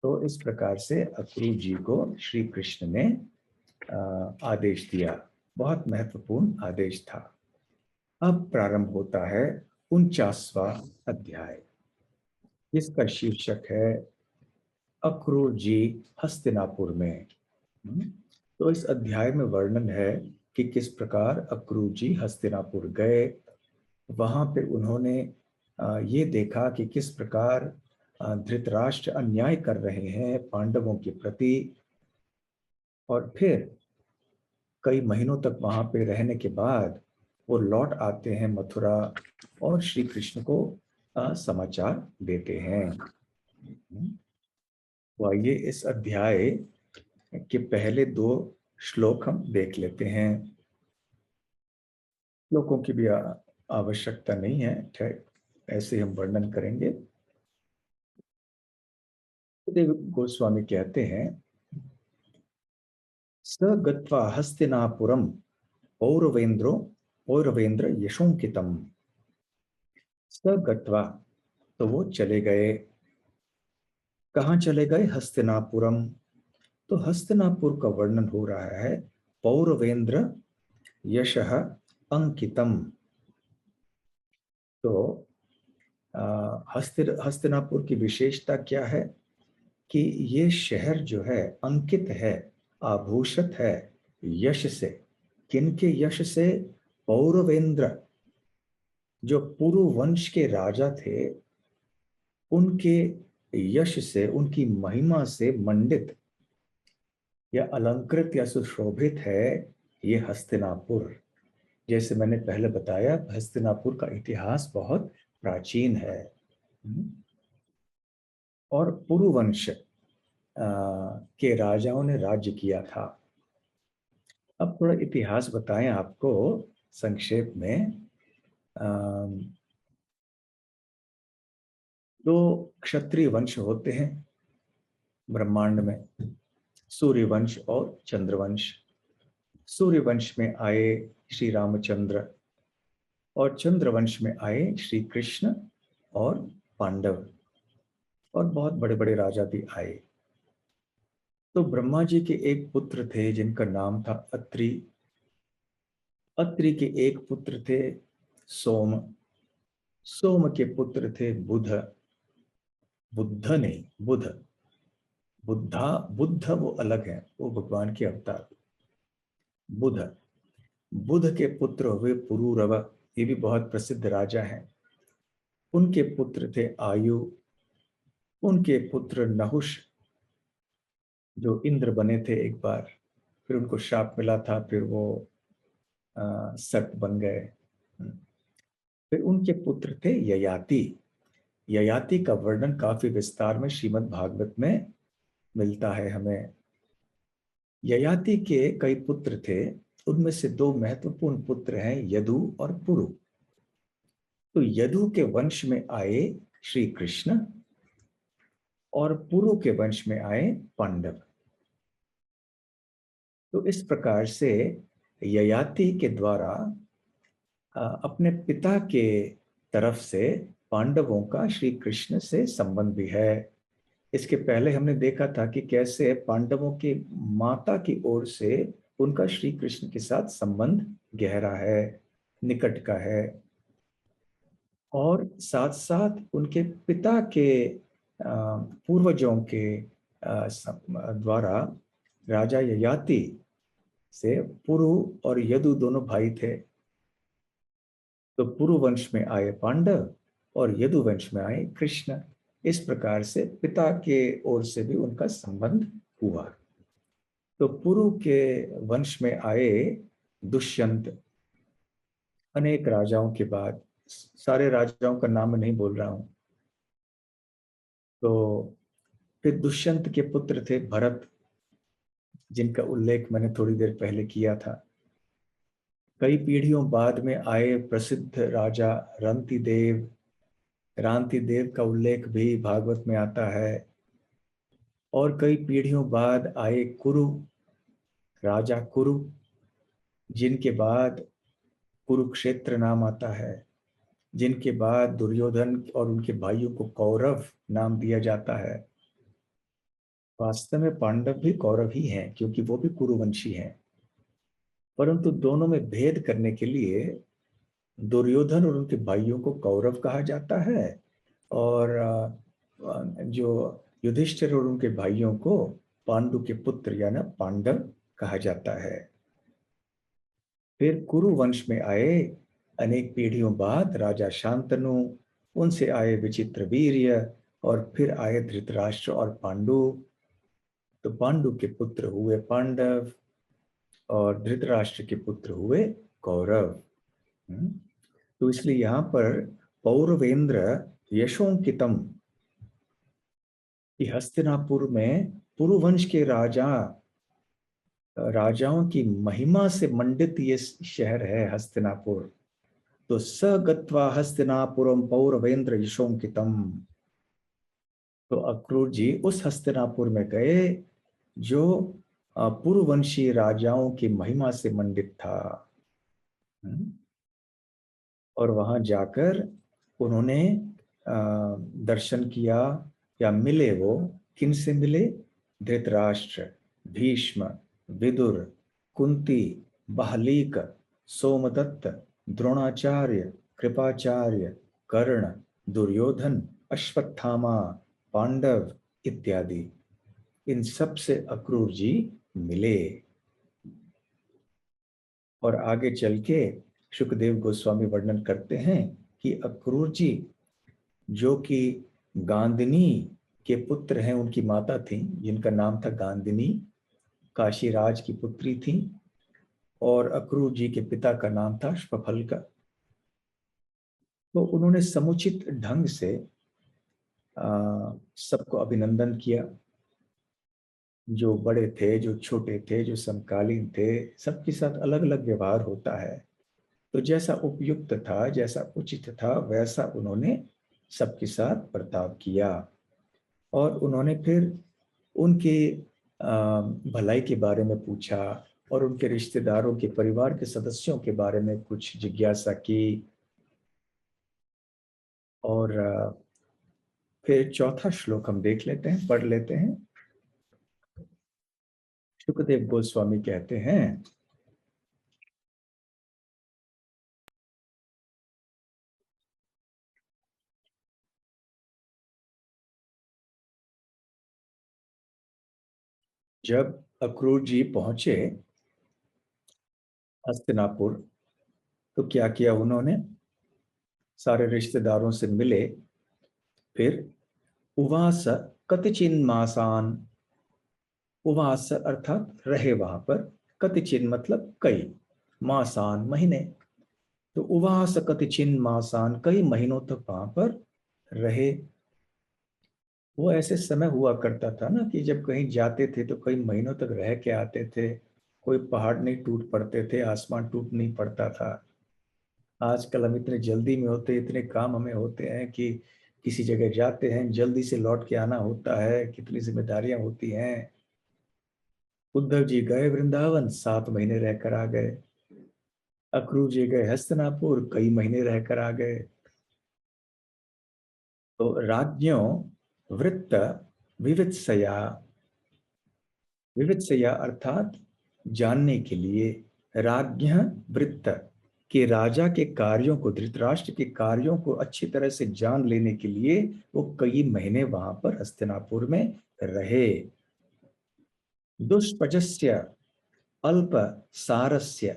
तो इस प्रकार से अक्रूर जी को श्री कृष्ण ने आदेश दिया। बहुत महत्वपूर्ण आदेश था। अब प्रारंभ होता है 49वां अध्याय, जिसका शीर्षक है अक्रूर जी हस्तिनापुर में। तो इस अध्याय में वर्णन है कि किस प्रकार अक्रूर जी हस्तिनापुर गए। वहां पे उन्होंने ये देखा कि किस प्रकार धृतराष्ट्र अन्याय कर रहे हैं पांडवों के प्रति। और फिर कई महीनों तक वहां पे रहने के बाद वो लौट आते हैं मथुरा, और श्री कृष्ण को समाचार देते हैं। तो आइए इस अध्याय के पहले 2 श्लोक हम देख लेते हैं। श्लोकों की भी आवश्यकता नहीं है, ठीक ऐसे हम वर्णन करेंगे। देव गोस्वामी कहते हैं, स गत्वा हस्तिनापुरम पौरवेंद्र यशोंकितम। स गत्वा, तो वो चले गए। कहाँ चले गए, हस्तिनापुरम। तो हस्तिनापुर का वर्णन हो रहा है, पौरवेंद्र यशः अंकितम। तो हस्तिनापुर की विशेषता क्या है, कि ये शहर जो है अंकित है, आभूषित है यश से। किनके यश से? पौरवेंद्र, जो पुरु वंश के राजा थे, उनके यश से, उनकी महिमा से मंडित या अलंकृत या सुशोभित है ये हस्तिनापुर। जैसे मैंने पहले बताया, हस्तिनापुर का इतिहास बहुत प्राचीन है। और पुरुवंश के राजाओं ने राज्य किया था। अब थोड़ा इतिहास बताएं आपको संक्षेप में। दो क्षत्रिय वंश होते हैं ब्रह्मांड में, सूर्यवंश और चंद्रवंश। सूर्यवंश में आए श्री रामचंद्र, और चंद्रवंश में आए श्री कृष्ण और पांडव, और बहुत बड़े बड़े राजा भी आए। तो ब्रह्मा जी के एक पुत्र थे जिनका नाम था अत्रि। अत्रि के एक पुत्र थे सोम। सोम के पुत्र थे बुध। बुद्ध नहीं, बुध। बुद्धा, बुद्ध वो अलग है, वो भगवान के अवतार। बुध। बुध के पुत्र हुए पुरूरव, ये भी बहुत प्रसिद्ध राजा हैं। उनके पुत्र थे आयु। उनके पुत्र नहुष, जो इंद्र बने थे एक बार, फिर उनको शाप मिला था, फिर वो सर्प बन गए। फिर उनके पुत्र थे ययाति। ययाति का वर्णन काफी विस्तार में श्रीमद् भागवत में मिलता है हमें। ययाति के कई पुत्र थे, उनमें से दो महत्वपूर्ण पुत्र हैं, यदु और पुरु। तो यदु के वंश में आए श्री कृष्ण, और पुरु के वंश में आए पांडव। तो इस प्रकार से ययाति के द्वारा अपने पिता के तरफ से पांडवों का श्री कृष्ण से संबंध भी है। इसके पहले हमने देखा था कि कैसे पांडवों की माता की ओर से उनका श्री कृष्ण के साथ संबंध गहरा है, निकट का है। और साथ साथ उनके पिता के पूर्वजों के द्वारा राजा ययाति से पुरु और यदु दोनों भाई थे। तो पुरु वंश में आए पांडव और यदु वंश में आए कृष्ण। इस प्रकार से पिता के ओर से भी उनका संबंध हुआ। तो पुरु के वंश में आए दुष्यंत। अनेक राजाओं के बाद, सारे राजाओं का नाम मैं नहीं बोल रहा हूं। तो फिर दुष्यंत के पुत्र थे भरत, जिनका उल्लेख मैंने थोड़ी देर पहले किया था। कई पीढ़ियों बाद में आए प्रसिद्ध राजा रंतिदेव। रांतिदेव का उल्लेख भी भागवत में आता है। और कई पीढ़ियों बाद आए कुरु, राजा कुरु, जिनके बाद कुरुक्षेत्र नाम आता है। जिनके बाद दुर्योधन और उनके भाइयों को कौरव नाम दिया जाता है। वास्तव में पांडव भी कौरव ही हैं, क्योंकि वो भी कुरुवंशी हैं। परंतु दोनों में भेद करने के लिए दुर्योधन और उनके भाइयों को कौरव कहा जाता है, और जो युधिष्ठिर और उनके भाइयों को पांडु के पुत्र यानी पांडव कहा जाता है। फिर कुरु वंश में आए अनेक पीढ़ियों बाद राजा शांतनु, उनसे आए विचित्र वीर्य, और फिर आए धृतराष्ट्र और पांडु। तो पांडु के पुत्र हुए पांडव, और धृतराष्ट्र के पुत्र हुए कौरव। तो इसलिए यहां पर पौरवेंद्र यशोंकितम, कि हस्तिनापुर में पुरुवंश के राजाओं की महिमा से मंडित ये शहर है हस्तिनापुर। तो स गत्वा हस्तिनापुरम पौरवेंद्र यशोंकितम। तो अक्रूर जी उस हस्तिनापुर में गए जो पुरुवंशी राजाओं की महिमा से मंडित था। और वहां जाकर उन्होंने दर्शन किया, या मिले। वो किन से मिले? धृतराष्ट्र, भीष्म, विदुर, कुंती, बाहलीक, सोमदत्त, द्रोणाचार्य, कृपाचार्य, कर्ण, दुर्योधन, अश्वत्थामा, पांडव इत्यादि। इन सब से अक्रूर जी मिले। और आगे चल के सुखदेव गोस्वामी वर्णन करते हैं कि अक्रूर जी, जो कि गांधिनी के पुत्र हैं, उनकी माता थी जिनका नाम था गांधिनी, काशीराज की पुत्री थी, और अक्रूर जी के पिता का नाम था श्वफल। तो उन्होंने समुचित ढंग से सबको अभिनंदन किया। जो बड़े थे, जो छोटे थे, जो समकालीन थे, सबके साथ अलग अलग व्यवहार होता है। तो जैसा उपयुक्त था, जैसा उचित था, वैसा उन्होंने सबके साथ बर्ताव किया। और उन्होंने फिर उनके भलाई के बारे में पूछा, और उनके रिश्तेदारों के परिवार के सदस्यों के बारे में कुछ जिज्ञासा की। और फिर चौथा श्लोक हम देख लेते हैं, पढ़ लेते हैं। सुखदेव गोस्वामी कहते हैं, जब अक्रूर जी पहुंचे हस्तिनापुर, तो क्या किया उन्होंने? सारे रिश्तेदारों से मिले। फिर उवास कतिचिन मासान, उवास अर्थात रहे वहां पर, कतिचिन मतलब कई, मासान महीने। तो उवास कतिचिन मासान, कई महीनों तक वहां पर रहे। वो ऐसे समय हुआ करता था ना कि जब कहीं जाते थे तो कई महीनों तक रह के आते थे। कोई पहाड़ नहीं टूट पड़ते थे, आसमान टूट नहीं पड़ता था। आजकल हम इतने जल्दी में होते, इतने काम हमें होते हैं कि किसी जगह जाते हैं, जल्दी से लौट के आना होता है, कितनी जिम्मेदारियां होती हैं। उद्धव जी गए वृंदावन, 7 महीने रहकर आ गए। अक्रूर जी गए हस्तिनापुर, कई महीने रहकर आ गए। तो राज्ञों वृत्त विवित्सया, विवित्सया अर्थात जानने के लिए, राज्ञ वृत्त के राजा के कार्यों को, धृतराष्ट्र के कार्यों को अच्छी तरह से जान लेने के लिए वो कई महीने वहां पर हस्तिनापुर में रहे। दुष्पजस्य अल्प सारस्य,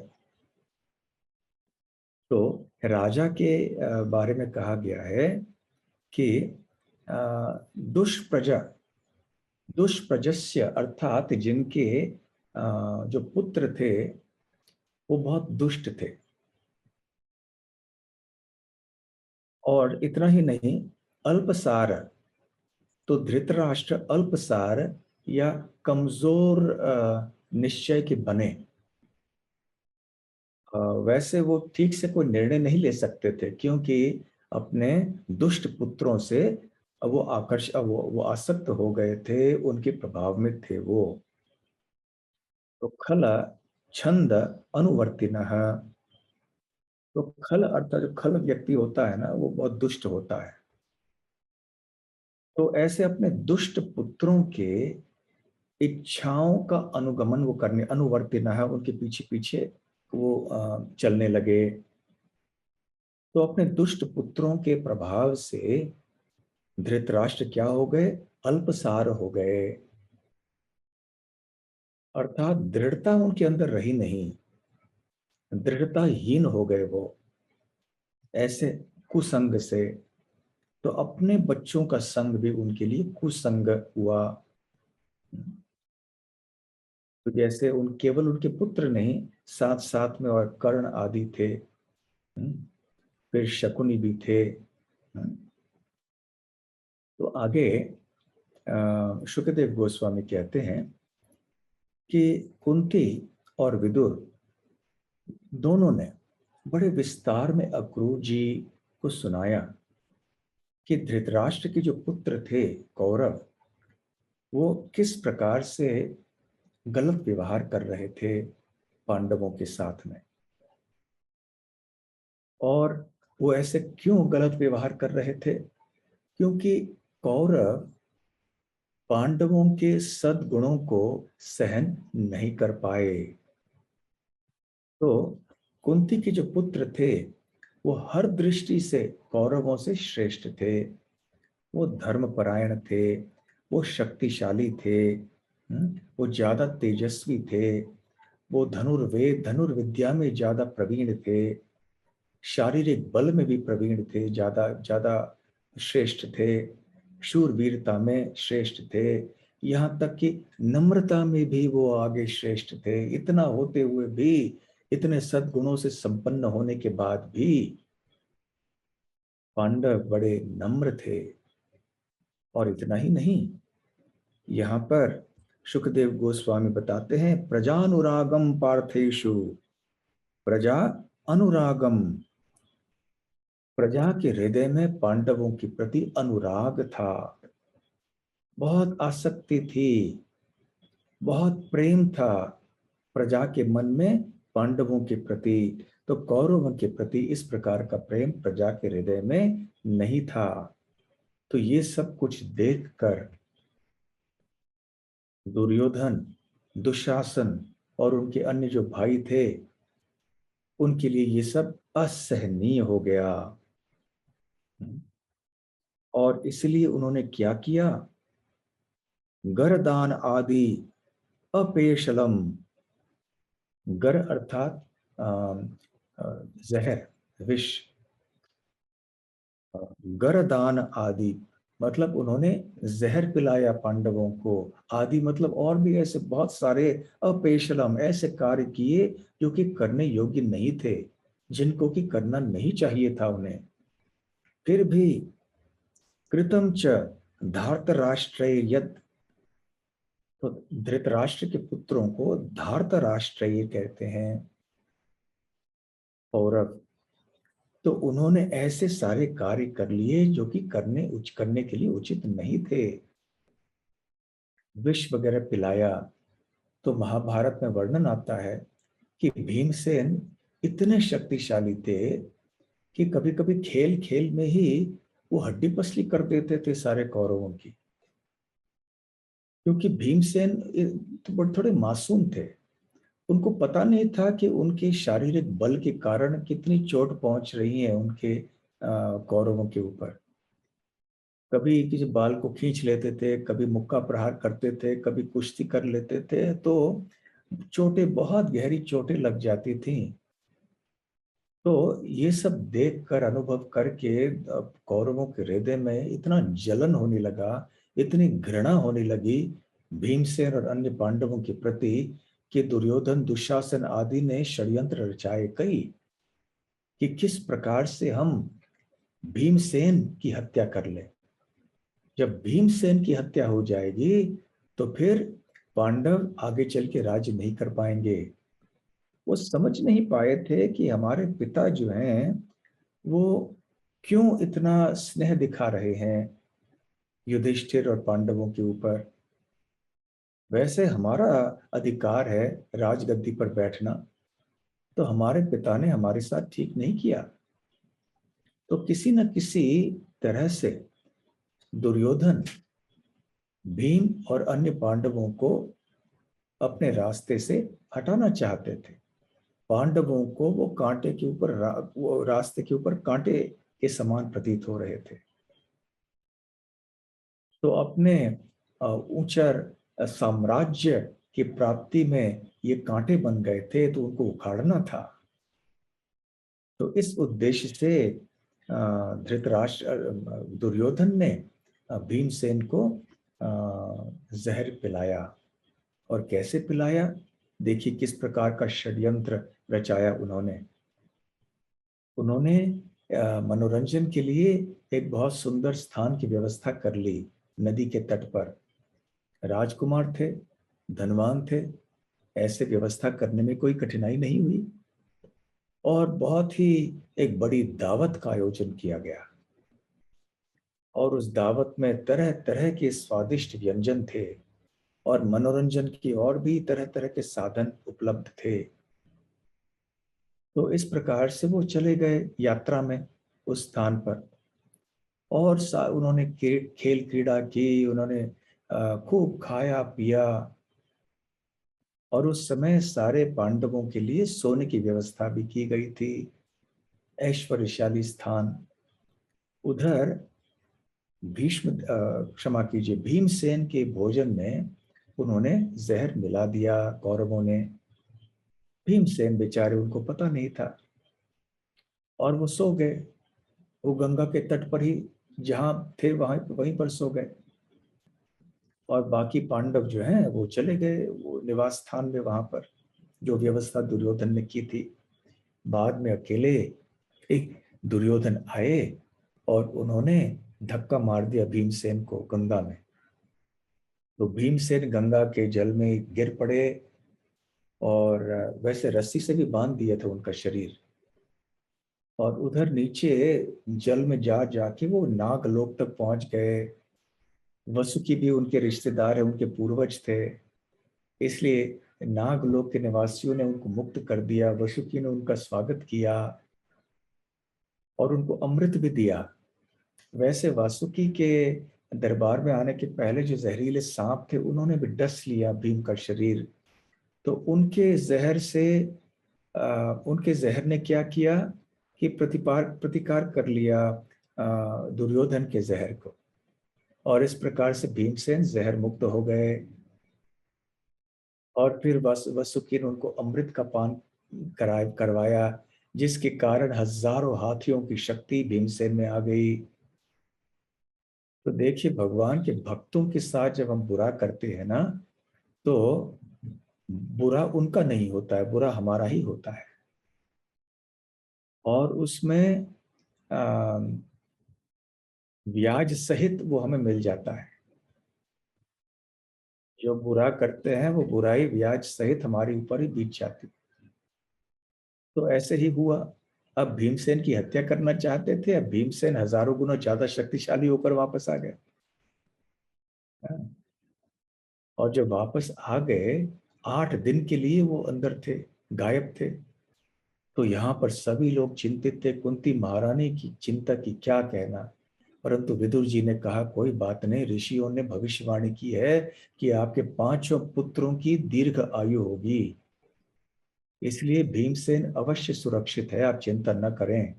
तो राजा के बारे में कहा गया है कि दुष्प्रजा, दुष्प्रजस्य अर्थात जिनके जो पुत्र थे वो बहुत दुष्ट थे। और इतना ही नहीं, अल्पसार, तो धृतराष्ट्र अल्पसार या कमजोर निश्चय के बने। वैसे वो ठीक से कोई निर्णय नहीं ले सकते थे, क्योंकि अपने दुष्ट पुत्रों से वो आसक्त हो गए थे, उनके प्रभाव में थे वो। तो खल छंद अनुवर्तिनः, तो खल अर्थात जो खल व्यक्ति होता है ना, वो बहुत दुष्ट होता है। तो ऐसे अपने दुष्ट पुत्रों के इच्छाओं का अनुगमन वो करने, अनुवर्तिना है, उनके पीछे पीछे वो चलने लगे। तो अपने दुष्ट पुत्रों के प्रभाव से धृतराष्ट्र क्या हो गए? अल्पसार हो गए, अर्थात दृढ़ता उनके अंदर रही नहीं, दृढ़ताहीन हो गए वो ऐसे कुसंग से। तो अपने बच्चों का संग भी उनके लिए कुसंग हुआ। तो जैसे उन केवल उनके पुत्र नहीं, साथ साथ में और कर्ण आदि थे, फिर शकुनी भी थे। तो आगे शुकदेव गोस्वामी कहते हैं कि कुंती और विदुर दोनों ने बड़े विस्तार में अक्रूर जी को सुनाया कि धृतराष्ट्र के जो पुत्र थे कौरव, वो किस प्रकार से गलत व्यवहार कर रहे थे पांडवों के साथ में, और वो ऐसे क्यों गलत व्यवहार कर रहे थे? क्योंकि कौरव पांडवों के सद्गुणों को सहन नहीं कर पाए। तो कुंती के जो पुत्र थे वो हर दृष्टि से कौरवों से श्रेष्ठ थे। वो धर्मपरायण थे, वो शक्तिशाली थे, वो ज्यादा तेजस्वी थे, वो धनुर्विद्या में ज्यादा प्रवीण थे, शारीरिक बल में भी प्रवीण थे, ज्यादा ज्यादा श्रेष्ठ थे, शूरवीरता में श्रेष्ठ थे, यहाँ तक कि नम्रता में भी वो आगे श्रेष्ठ थे। इतना होते हुए भी, इतने सद्गुणों से संपन्न होने के बाद भी पांडव बड़े नम्र थे। और इतना ही नहीं, यहाँ पर सुखदेव गोस्वामी बताते हैं, प्रजानुरागम पार्थेषु, प्रजा अनुरागम, प्रजा के हृदय में पांडवों के प्रति अनुराग था, बहुत आसक्ति थी, बहुत प्रेम था प्रजा के मन में पांडवों के प्रति। तो कौरवों के प्रति इस प्रकार का प्रेम प्रजा के हृदय में नहीं था। तो ये सब कुछ देखकर दुर्योधन, दुशासन और उनके अन्य जो भाई थे, उनके लिए ये सब असहनीय हो गया। और इसलिए उन्होंने क्या किया, गरदान आदि अपेशलम, गर अर्थात जहर, विष, गरदान आदि मतलब उन्होंने जहर पिलाया पांडवों को, आदि मतलब और भी ऐसे बहुत सारे अपेशलम ऐसे कार्य किए जो कि करने योग्य नहीं थे, जिनको कि करना नहीं चाहिए था उन्हें। फिर भी कृतम च धार्तराष्ट्र यद, तो धृतराष्ट्र के पुत्रों को धार्तराष्ट्र कहते हैं, कौरव। तो उन्होंने ऐसे सारे कार्य कर लिए जो कि करने के लिए उचित नहीं थे। विष वगैरह पिलाया। तो महाभारत में वर्णन आता है कि भीमसेन इतने शक्तिशाली थे कि कभी कभी खेल खेल में ही वो हड्डी पसली कर देते थे सारे कौरवों की, क्योंकि भीमसेन तो थोड़े मासूम थे। उनको पता नहीं था कि उनके शारीरिक बल के कारण कितनी चोट पहुंच रही है उनके कौरवों के ऊपर। कभी किसी बाल को खींच लेते थे, कभी मुक्का प्रहार करते थे, कभी कुश्ती कर लेते थे, तो चोटें, बहुत गहरी चोटें लग जाती थी। तो ये सब देखकर, अनुभव करके कौरवों के हृदय में इतना जलन होने लगा, इतनी घृणा होने लगी भीमसेन और अन्य पांडवों के प्रति, कि दुर्योधन, दुशासन आदि ने षड्यंत्र रचाए कई, कि किस प्रकार से हम भीमसेन की हत्या कर ले। जब भीमसेन की हत्या हो जाएगी तो फिर पांडव आगे चल के राज्य नहीं कर पाएंगे। वो समझ नहीं पाए थे कि हमारे पिता जो हैं वो क्यों इतना स्नेह दिखा रहे हैं युधिष्ठिर और पांडवों के ऊपर। वैसे हमारा अधिकार है राजगद्दी पर बैठना, तो हमारे पिता ने हमारे साथ ठीक नहीं किया। तो किसी न किसी तरह से दुर्योधन भीम और अन्य पांडवों को अपने रास्ते से हटाना चाहते थे। पांडवों को वो कांटे के ऊपर वो रास्ते के ऊपर कांटे के समान प्रतीत हो रहे थे। तो अपने ऊंचा साम्राज्य की प्राप्ति में ये कांटे बन गए थे, तो उनको उखाड़ना था। तो इस उद्देश्य से धृतराष्ट्र, दुर्योधन ने भीमसेन को जहर पिलाया। और कैसे पिलाया, देखिए किस प्रकार का षड्यंत्र रचाया उन्होंने। उन्होंने मनोरंजन के लिए एक बहुत सुंदर स्थान की व्यवस्था कर ली, नदी के तट पर। राजकुमार थे, धनवान थे, ऐसे व्यवस्था करने में कोई कठिनाई नहीं हुई। और बहुत ही एक बड़ी दावत का आयोजन किया गया, और उस दावत में तरह तरह के स्वादिष्ट व्यंजन थे, और मनोरंजन की और भी तरह तरह के साधन उपलब्ध थे। तो इस प्रकार से वो चले गए यात्रा में उस स्थान पर, और उन्होंने खेल क्रीड़ा की, उन्होंने खूब खाया पिया। और उस समय सारे पांडवों के लिए सोने की व्यवस्था भी की गई थी, ऐश्वर्यशाली स्थान। उधर क्षमा कीजिए, भीमसेन के भोजन में उन्होंने जहर मिला दिया कौरवों ने। भीमसेन बेचारे, उनको पता नहीं था, और वो सो गए। वो गंगा के तट पर ही जहां थे वहां वहीं पर सो गए। और बाकी पांडव जो हैं वो चले गए वो निवास स्थान में, वहां पर जो व्यवस्था दुर्योधन ने की थी। बाद में अकेले एक दुर्योधन आए और उन्होंने धक्का मार दिया भीमसेन को गंगा में। तो भीमसेन गंगा के जल में गिर पड़े, और वैसे रस्सी से भी बांध दिया था उनका शरीर। और उधर नीचे जल में जा जाके वो नागलोक तक पहुंच गए। वसुकी भी उनके रिश्तेदार है, उनके पूर्वज थे, इसलिए नागलोक के निवासियों ने उनको मुक्त कर दिया। वसुकी ने उनका स्वागत किया और उनको अमृत भी दिया। वैसे वासुकी के दरबार में आने के पहले जो जहरीले सांप थे उन्होंने भी डस लिया भीम का शरीर। तो उनके जहर से उनके जहर ने क्या किया कि प्रतिकार कर लिया दुर्योधन के जहर को, और इस प्रकार से भीमसेन जहर मुक्त हो गए। और फिर वसुकी ने उनको अमृत का पान करवाया, जिसके कारण हजारों हाथियों की शक्ति भीमसेन में आ गई। तो देखिए, भगवान के भक्तों के साथ जब हम बुरा करते हैं ना, तो बुरा उनका नहीं होता है, बुरा हमारा ही होता है। और उसमें आ, ब्याज सहित वो हमें मिल जाता है। जो बुरा करते हैं वो बुराई ब्याज सहित हमारे ऊपर ही बीत जाती है। तो ऐसे ही हुआ। अब भीमसेन की हत्या करना चाहते थे, अब भीमसेन हजारों गुना ज्यादा शक्तिशाली होकर वापस आ गए। हाँ। और जब वापस आ गए, 8 दिन के लिए वो अंदर थे, गायब थे। तो यहाँ पर सभी लोग चिंतित थे, कुंती महारानी की चिंता की क्या कहना। परंतु विदुर जी ने कहा, कोई बात नहीं, ऋषियों ने भविष्यवाणी की है कि आपके 5 पुत्रों की दीर्घ आयु होगी, इसलिए भीमसेन अवश्य सुरक्षित है, आप चिंता न करें।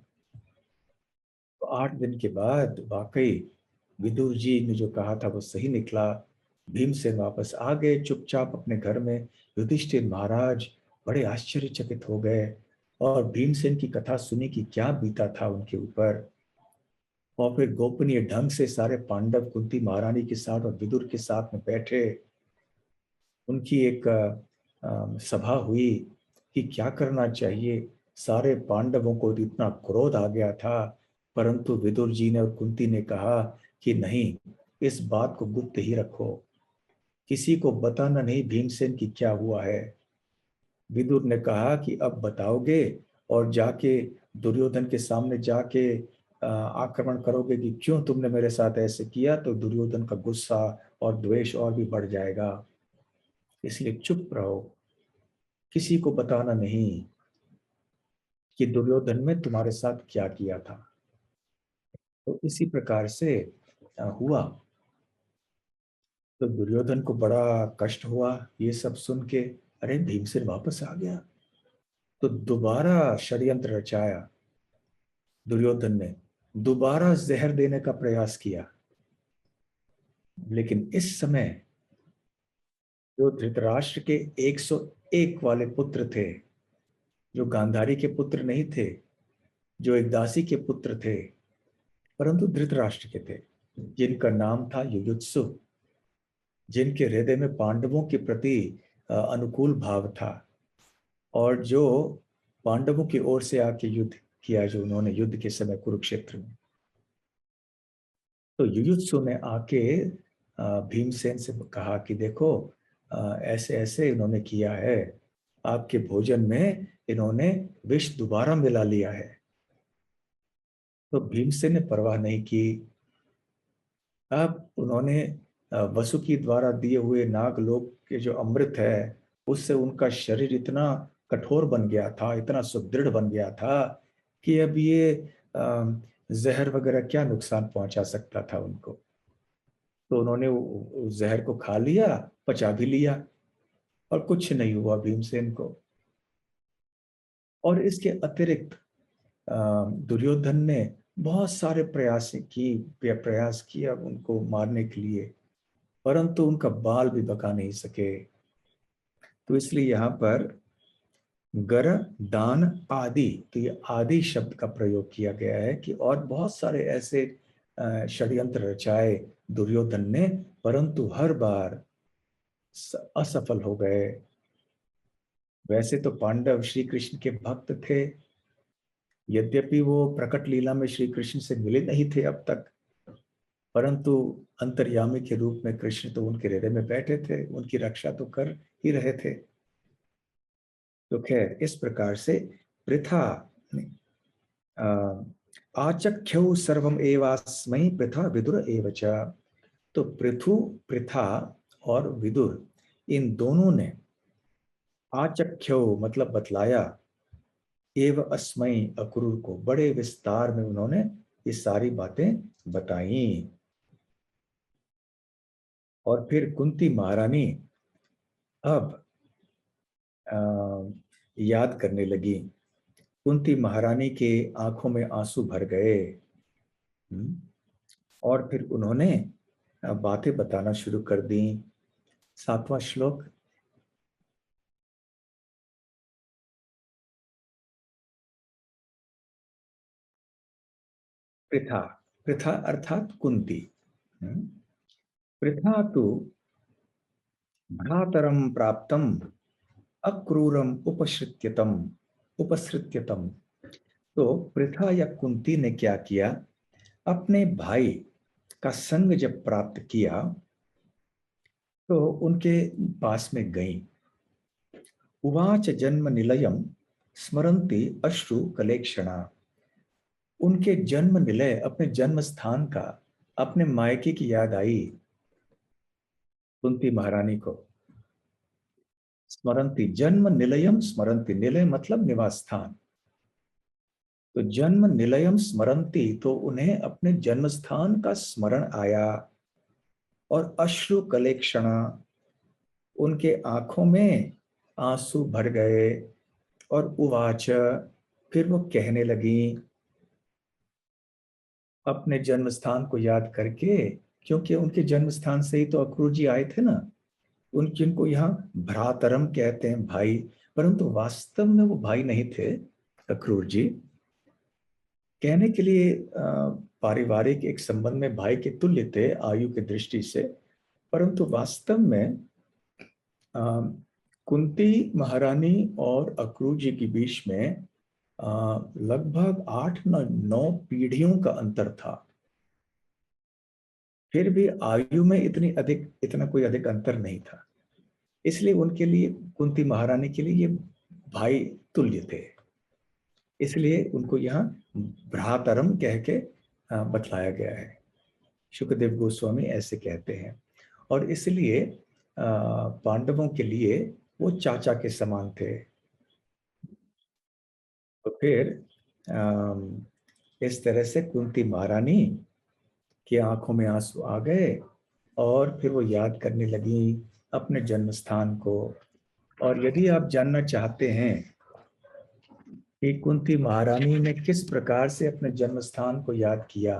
तो 8 दिन के बाद वाकई विदुर जी ने जो कहा था वो सही निकला। भीमसेन वापस आ गए चुपचाप अपने घर में। युधिष्ठिर महाराज बड़े आश्चर्यचकित हो गए, और भीमसेन की कथा सुनी कि क्या बीता था उनके ऊपर। और फिर गोपनीय ढंग से सारे पांडव कुंती महारानी के साथ और विदुर के साथ में बैठे। उनकी एक सभा हुई कि क्या करना चाहिए। सारे पांडवों को इतना क्रोध आ गया था, परंतु विदुर जी ने और कुंती ने कहा कि नहीं, इस बात को गुप्त ही रखो, किसी को बताना नहीं भीमसेन की क्या हुआ है। विदुर ने कहा कि अब बताओगे और जाके दुर्योधन के सामने जाके आक्रमण करोगे कि क्यों तुमने मेरे साथ ऐसे किया, तो दुर्योधन का गुस्सा और द्वेष और भी बढ़ जाएगा, इसलिए चुप रहो, किसी को बताना नहीं कि दुर्योधन ने तुम्हारे साथ क्या किया था। तो इसी प्रकार से हुआ। तो दुर्योधन को बड़ा कष्ट हुआ ये सब सुन के। अरे, भीमसेन वापस आ गया। तो दोबारा षड्यंत्र रचाया दुर्योधन ने, दोबारा जहर देने का प्रयास किया। लेकिन इस समय जो धृतराष्ट्र के 101 वाले पुत्र थे, जो गांधारी के पुत्र नहीं थे, जो एक दासी के पुत्र थे, परंतु धृतराष्ट्र के थे, जिनका नाम था युयुत्सु, जिनके हृदय में पांडवों के प्रति अनुकूल भाव था, और जो पांडवों की ओर से आके युद्ध किया, जो उन्होंने युद्ध के समय कुरुक्षेत्र में। तो युयुत्सु ने आके भीमसेन से कहा कि देखो, ऐसे ऐसे इन्होंने किया है, आपके भोजन में इन्होंने विष दोबारा मिला लिया है। तो भीमसेन ने परवाह नहीं की। अब उन्होंने वसुकी द्वारा दिए हुए नागलोक के जो अमृत है, उससे उनका शरीर इतना कठोर बन गया था, इतना सुदृढ़ बन गया था कि अब ये जहर वगैरह क्या नुकसान पहुंचा सकता था उनको। तो उन्होंने उस जहर को खा लिया, पचा भी लिया, और कुछ नहीं हुआ भीमसेन को। और इसके अतिरिक्त दुर्योधन ने बहुत सारे प्रयास किया उनको मारने के लिए, परंतु उनका बाल भी बका नहीं सके। तो इसलिए यहाँ पर गर, दान, आदि, तो ये आदि शब्द का प्रयोग किया गया है कि और बहुत सारे ऐसे षड्यंत्र रचाए दुर्योधन ने, परंतु हर बार असफल हो गए। वैसे तो पांडव श्री कृष्ण के भक्त थे, यद्यपि वो प्रकट लीला में श्री कृष्ण से मिले नहीं थे अब तक, परंतु अंतर्यामी के रूप में कृष्ण तो उनके हृदय में बैठे थे, उनकी रक्षा तो कर ही रहे थे। तो खैर इस प्रकार से पृथा आचख्यौ सर्वम एवास्मै पृथा विदुर एव च। तो पृथु, पृथा और विदुर, इन दोनों ने आचख्यौ मतलब बतलाया, एव अस्मै अक्रूर को बड़े विस्तार में उन्होंने ये सारी बातें बताई। और फिर कुंती महारानी अब याद करने लगी। कुंती महारानी के आंखों में आंसू भर गए। और फिर उन्होंने बातें बताना शुरू कर दी। 7वां श्लोक। पृथा, पृथा अर्थात कुंती। पृथा तो भ्रातरम प्राप्तम अक्रूरम उपसृत्यतम। तो पृथा या कुंती ने क्या किया, अपने भाई का संग जब प्राप्त किया तो उनके पास में गई। उवाच जन्म निलयम स्मरन्ति अश्रु कलेक्षणा। उनके जन्म निलय, अपने जन्म स्थान का, अपने मायके की याद आई कुंती महारानी को। स्मरन्ति, जन्म निलयम स्मरन्ति, निलय मतलब निवास स्थान। तो जन्म निलयम स्मरन्ति, तो उन्हें अपने जन्म स्थान का स्मरण आया। और अश्रु कलेक्षणा, उनके आंखों में आंसू भर गए। और उवाच, फिर वो कहने लगी अपने जन्म स्थान को याद करके, क्योंकि उनके जन्म स्थान से ही तो अक्रूर जी आए थे ना। उन जिनको यहाँ भ्रातरम कहते हैं, भाई, परंतु वास्तव में वो भाई नहीं थे अक्रूर जी। कहने के लिए पारिवारिक एक संबंध में भाई के तुल्य थे आयु की दृष्टि से, परंतु वास्तव में कुंती महारानी और अक्रूर जी के बीच में लगभग 8-9 पीढ़ियों का अंतर था। फिर भी आयु में इतना कोई अधिक अंतर नहीं था। इसलिए उनके लिए, कुंती महारानी के लिए, ये भाई तुल्य थे। इसलिए उनको यहाँ भ्रातरम कह के बतलाया गया है। शुकदेव गोस्वामी ऐसे कहते हैं। और इसलिए पांडवों के लिए वो चाचा के समान थे। तो फिर इस तरह से कुंती महारानी की आंखों में आंसू आ गए और फिर वो याद करने लगी अपने जन्म स्थान को। और यदि आप जानना चाहते हैं कि कुंती महारानी ने किस प्रकार से अपने जन्म स्थान को याद किया,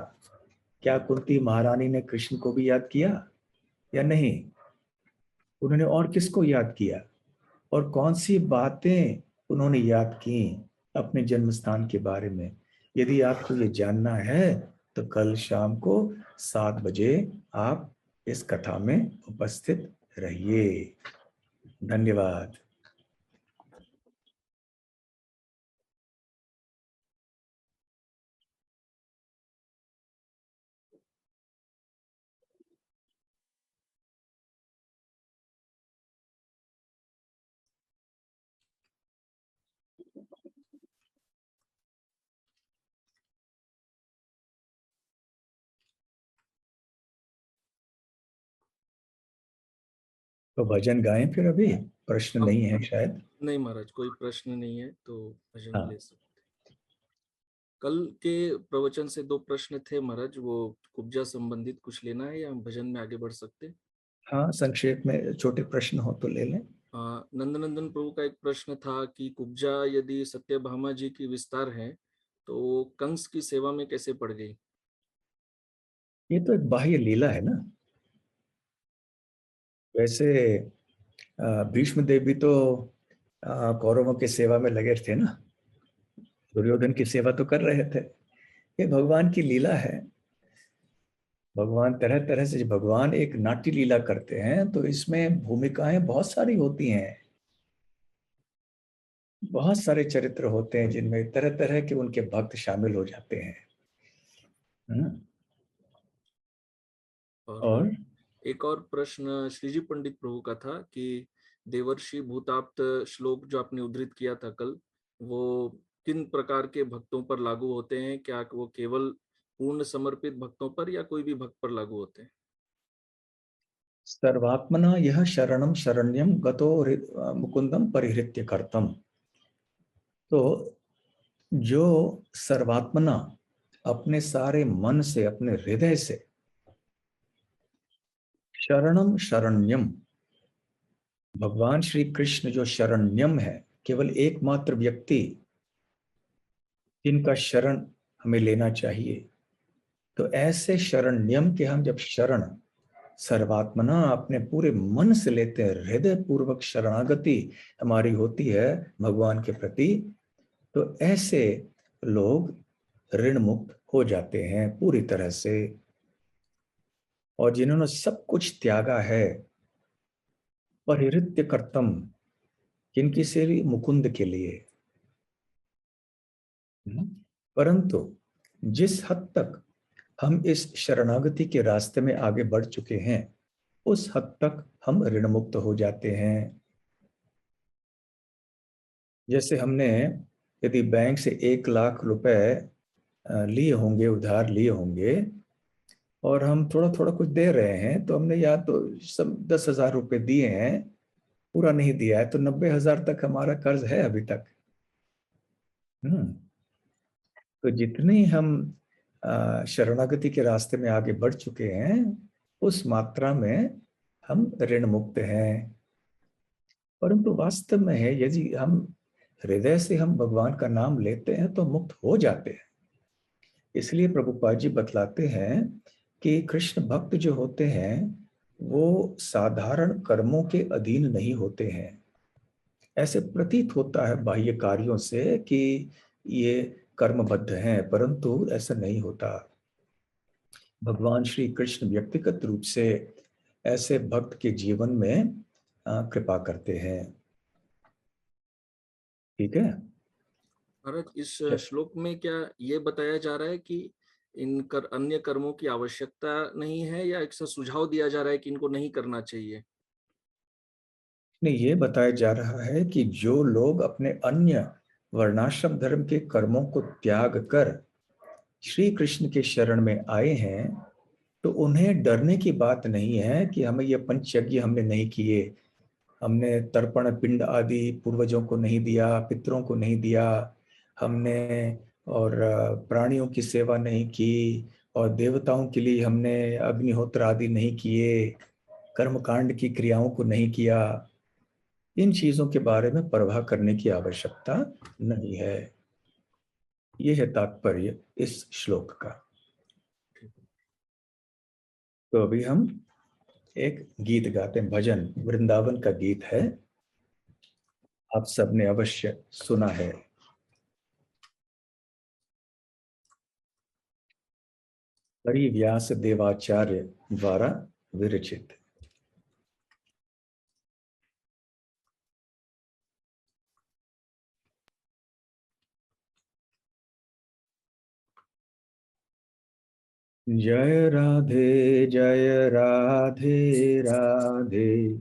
क्या कुंती महारानी ने कृष्ण को भी याद किया या नहीं, उन्होंने और किसको याद किया, और कौन सी बातें उन्होंने याद की अपने जन्म स्थान के बारे में, यदि आपको ये जानना है तो कल शाम को 7 बजे आप इस कथा में उपस्थित रहिए। धन्यवाद। तो भजन गाएं फिर, अभी प्रश्न अब नहीं है शायद। नहीं महाराज, कोई प्रश्न नहीं है तो भजन ले हाँ सकते। कल के प्रवचन से 2 प्रश्न थे महाराज, वो कुब्जा संबंधित कुछ लेना है या हम भजन में आगे बढ़ सकते हैं? हाँ, संक्षेप में छोटे प्रश्न हो तो ले लें। नंदनंदन प्रभु का एक प्रश्न था कि कुब्जा यदि सत्यभामा जी की विस्तार है तो कंस की सेवा में कैसे पड़ गई? ये तो एक बाह्य लीला है ना। वैसे भीष्म देव भी तो कौरवों की सेवा में लगे थे ना, दुर्योधन की सेवा तो कर रहे थे। ये भगवान की लीला है। भगवान तरह तरह से, भगवान एक नाट्य लीला करते हैं तो इसमें भूमिकाएं बहुत सारी होती हैं। बहुत सारे चरित्र होते हैं जिनमें तरह तरह के उनके भक्त शामिल हो जाते हैं। हम्म। और और एक और प्रश्न श्रीजी पंडित प्रभु का था कि देवर्षि भूताप्त श्लोक जो आपने उद्धृत किया था कल, वो किन प्रकार के भक्तों पर लागू होते हैं? क्या वो केवल पूर्ण समर्पित भक्तों पर या कोई भी भक्त पर लागू होते हैं? सर्वात्मना यह शरणम शरण्यम गतो मुकुंदम परिहृत्य कर्तम। तो जो सर्वात्मना अपने सारे मन से, अपने हृदय से, शरणम शरण्यम, भगवान श्री कृष्ण जो शरण्यम है, केवल एकमात्र व्यक्ति जिनका शरण हमें लेना चाहिए, तो ऐसे शरण्यम के हम जब शरण सर्वात्मना अपने पूरे मन से लेते हैं, हृदय पूर्वक शरणागति हमारी होती है भगवान के प्रति, तो ऐसे लोग ऋण मुक्त हो जाते हैं पूरी तरह से। और जिन्होंने सब कुछ त्यागा है, परिहृत्य कर्तम, किनकी सेवी? मुकुंद के लिए। परंतु जिस हद तक हम इस शरणागति के रास्ते में आगे बढ़ चुके हैं, उस हद तक हम ऋण मुक्त हो जाते हैं। जैसे हमने यदि बैंक से 1 लाख रुपए लिए होंगे, उधार लिए होंगे, और हम थोड़ा थोड़ा कुछ दे रहे हैं, तो हमने या तो सब 10,000 रुपए दिए हैं, पूरा नहीं दिया है, तो 90,000 तक हमारा कर्ज है अभी तक। हम्म। तो जितनी हम शरणागति के रास्ते में आगे बढ़ चुके हैं, उस मात्रा में हम ऋण मुक्त हैं। परंतु वास्तव में है, यदि हम हृदय से हम भगवान का नाम लेते हैं तो मुक्त हो जाते हैं। इसलिए प्रभुपाद जी बतलाते हैं कि कृष्ण भक्त जो होते हैं वो साधारण कर्मों के अधीन नहीं होते हैं। ऐसे प्रतीत होता है बाह्य कार्यों से कि ये कर्मबद्ध हैं, परंतु ऐसा नहीं होता। भगवान श्री कृष्ण व्यक्तिगत रूप से ऐसे भक्त के जीवन में कृपा करते हैं। ठीक है। महाराज, इस श्लोक में क्या ये बताया जा रहा है कि अन्य कर्मों की आवश्यकता नहीं है, या एक सुझाव दिया जा रहा है कि इनको नहीं करना चाहिए? नहीं, ये बताया जा रहा है कि जो लोग अपने अन्य वर्णाश्रम धर्म के कर्मों को त्याग कर श्री कृष्ण के शरण में आए हैं, तो उन्हें डरने की बात नहीं है कि हमें ये पंचयज्ञ हमने नहीं किए, हमने तर्पण पिंड आदि पूर्वजों को नहीं दिया, पितरों को नहीं दिया, हमने और प्राणियों की सेवा नहीं की, और देवताओं के लिए हमने अग्निहोत्र आदि नहीं किए, कर्मकांड की क्रियाओं को नहीं किया। इन चीजों के बारे में परवाह करने की आवश्यकता नहीं है। यह है तात्पर्य इस श्लोक का। तो अभी हम एक गीत गाते हैं, भजन, वृंदावन का गीत है, आप सबने अवश्य सुना है। हरि व्यास देवाचार्य द्वारा विरचित। जय राधे जय राधे राधे,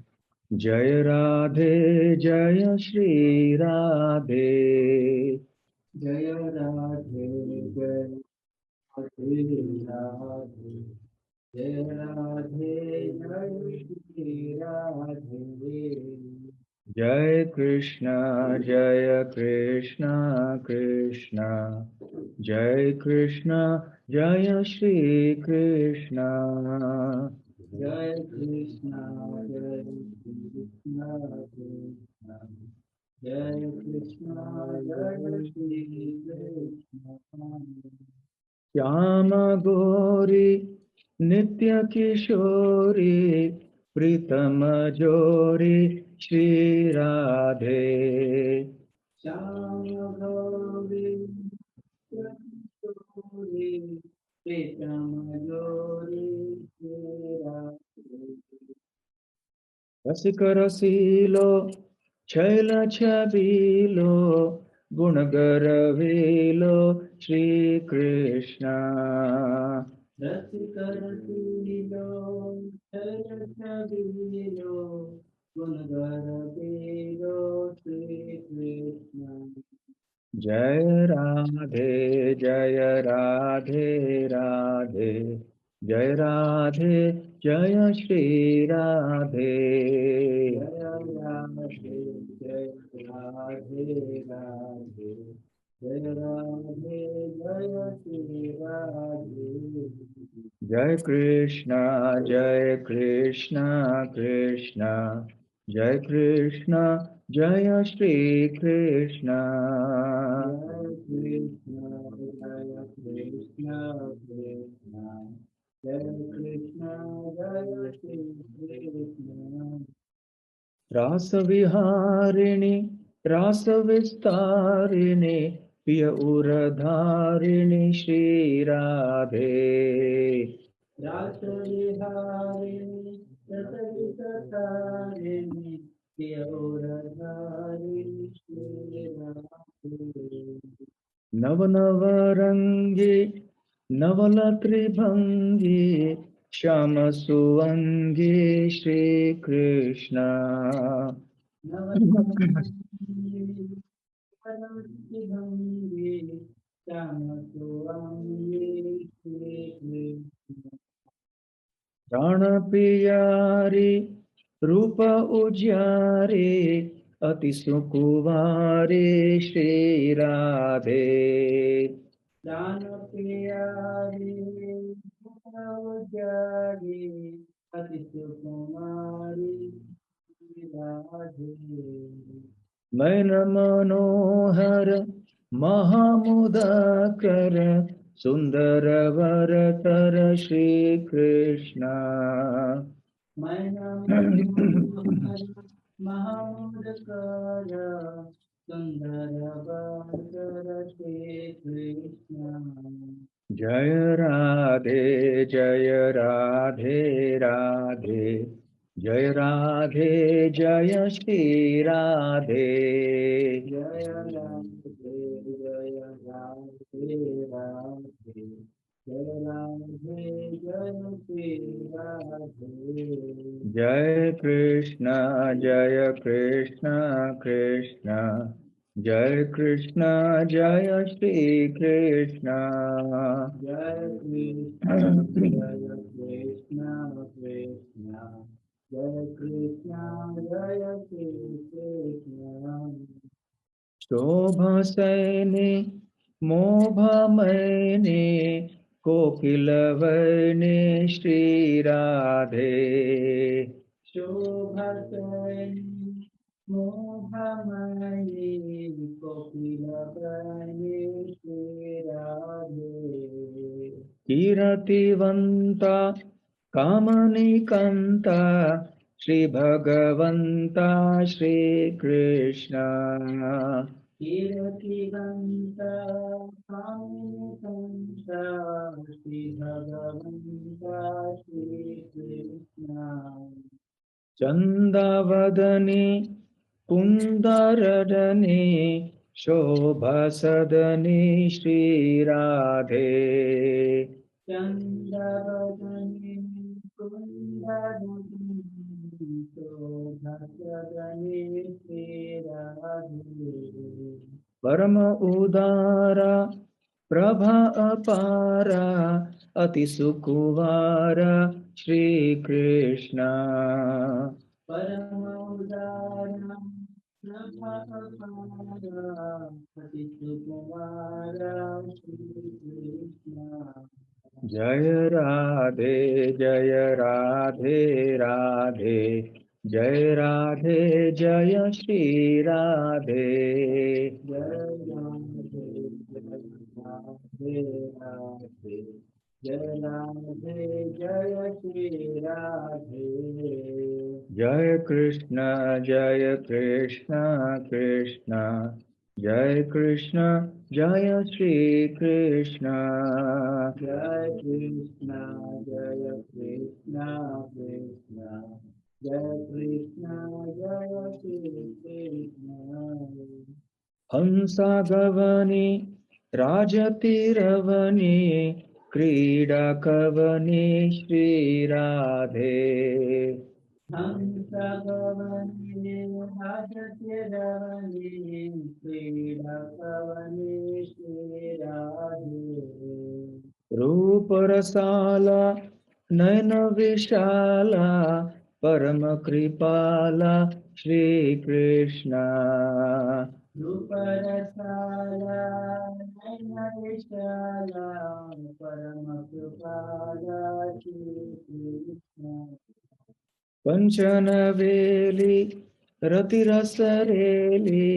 जय राधे जय श्री राधे, जय राधे जय राधे राधे, जय राधे जय श्री राधे। जय कृष्ण कृष्ण, जय कृष्ण जय श्री कृष्ण, जय कृष्ण जय कृष्ण कृष्ण, जय कृष्ण जय श्री कृष्ण। श्याम गौरी नित्य किशोरी, प्रीतम जोरी श्री राधे। श्याम गौरी जोरी प्रीतम जोरी श्री राधे। रसिक रसीलो छैल छबीलो गुणगर वेलो श्री कृष्ण। रसिक रसीलो छैल छबीलो गुणगर वेलो श्री कृष्ण। जय राधे राधे, जय राधे जय श्री राधे। जय राधे राधे राधे, जय राधे जय श्री राधे। जय कृष्णा कृष्णा, जय कृष्णा जय श्री कृष्ण। जय कृष्ण कृष्ण, जय कृष्ण जय श्री कृष्ण। रास विहारिणी रास विस्तारिणी प्रिय उरधारिणी श्री राधे। रास विहारिणी रस विस्तारिणी प्रिय उरधारिणी श्री राधे। नव नव रंगी नवल त्रिभंगी श्याम सुअंगी श्री कृष्ण। प्राण प्रियारी रूप उज्यारे अति सुकुवारे श्री राधे। प्राण प्रियारी रूप उज्यारे अति सुकुमारी श्री राधे। नयन मनोहर महामुदाकर सुंदर वरतर श्री कृष्ण। नयन मनोहर महामुदाकर सुंदर वरतर श्री कृष्ण। जय राधे राधे, जय राधे जय श्री राधे। जय राधे राधे, जय राधे जय श्री राधे। जय कृष्ण कृष्ण, जय कृष्ण जय श्री कृष्ण। जय कृष्ण कृष्ण, जय कृष्ण जय श्री कृष्ण। शोभा सैने मोभा मैने कोकिल वैने श्री राधे। शोभा सैने मोभा मैने कोकिल वैने श्री राधे। कीर्तिवंता कामनिकांता श्री भगवंता श्री कृष्ण। कीर्तिवंता कामनिकांता श्री भगवंता श्री कृष्ण। चंदावदने कुंदरदने शोभासदने श्री राधे। चंदावदने कुंदरदने शोभासदने श्री राधे। परम उदारा प्रभा अपारा अति सुकुवारा श्री कृष्ण। परम उदारा प्रभा अपारा अति सुकुवारा श्री कृष्ण। जय राधे राधे, जय राधे जय श्री राधे। जय राधे राधे, जय राधे जय श्री राधे। जय कृष्ण कृष्ण जय कृष्ण जय श्री कृष्ण जय कृष्ण कृष्ण जय कृष्ण जय श्री कृष्ण हंसा गवनी राजतिरवनी क्रीडा कवनी श्री राधे हंसा गवनी राजतिरवनी क्रीडा कवनी श्री राधे रूप रसाला नयन विशाला परम कृपाला श्री कृष्ण रूप रसाला नयन विशाला परम कृपाला श्री कृष्ण कंचन वेली रतिरसरेली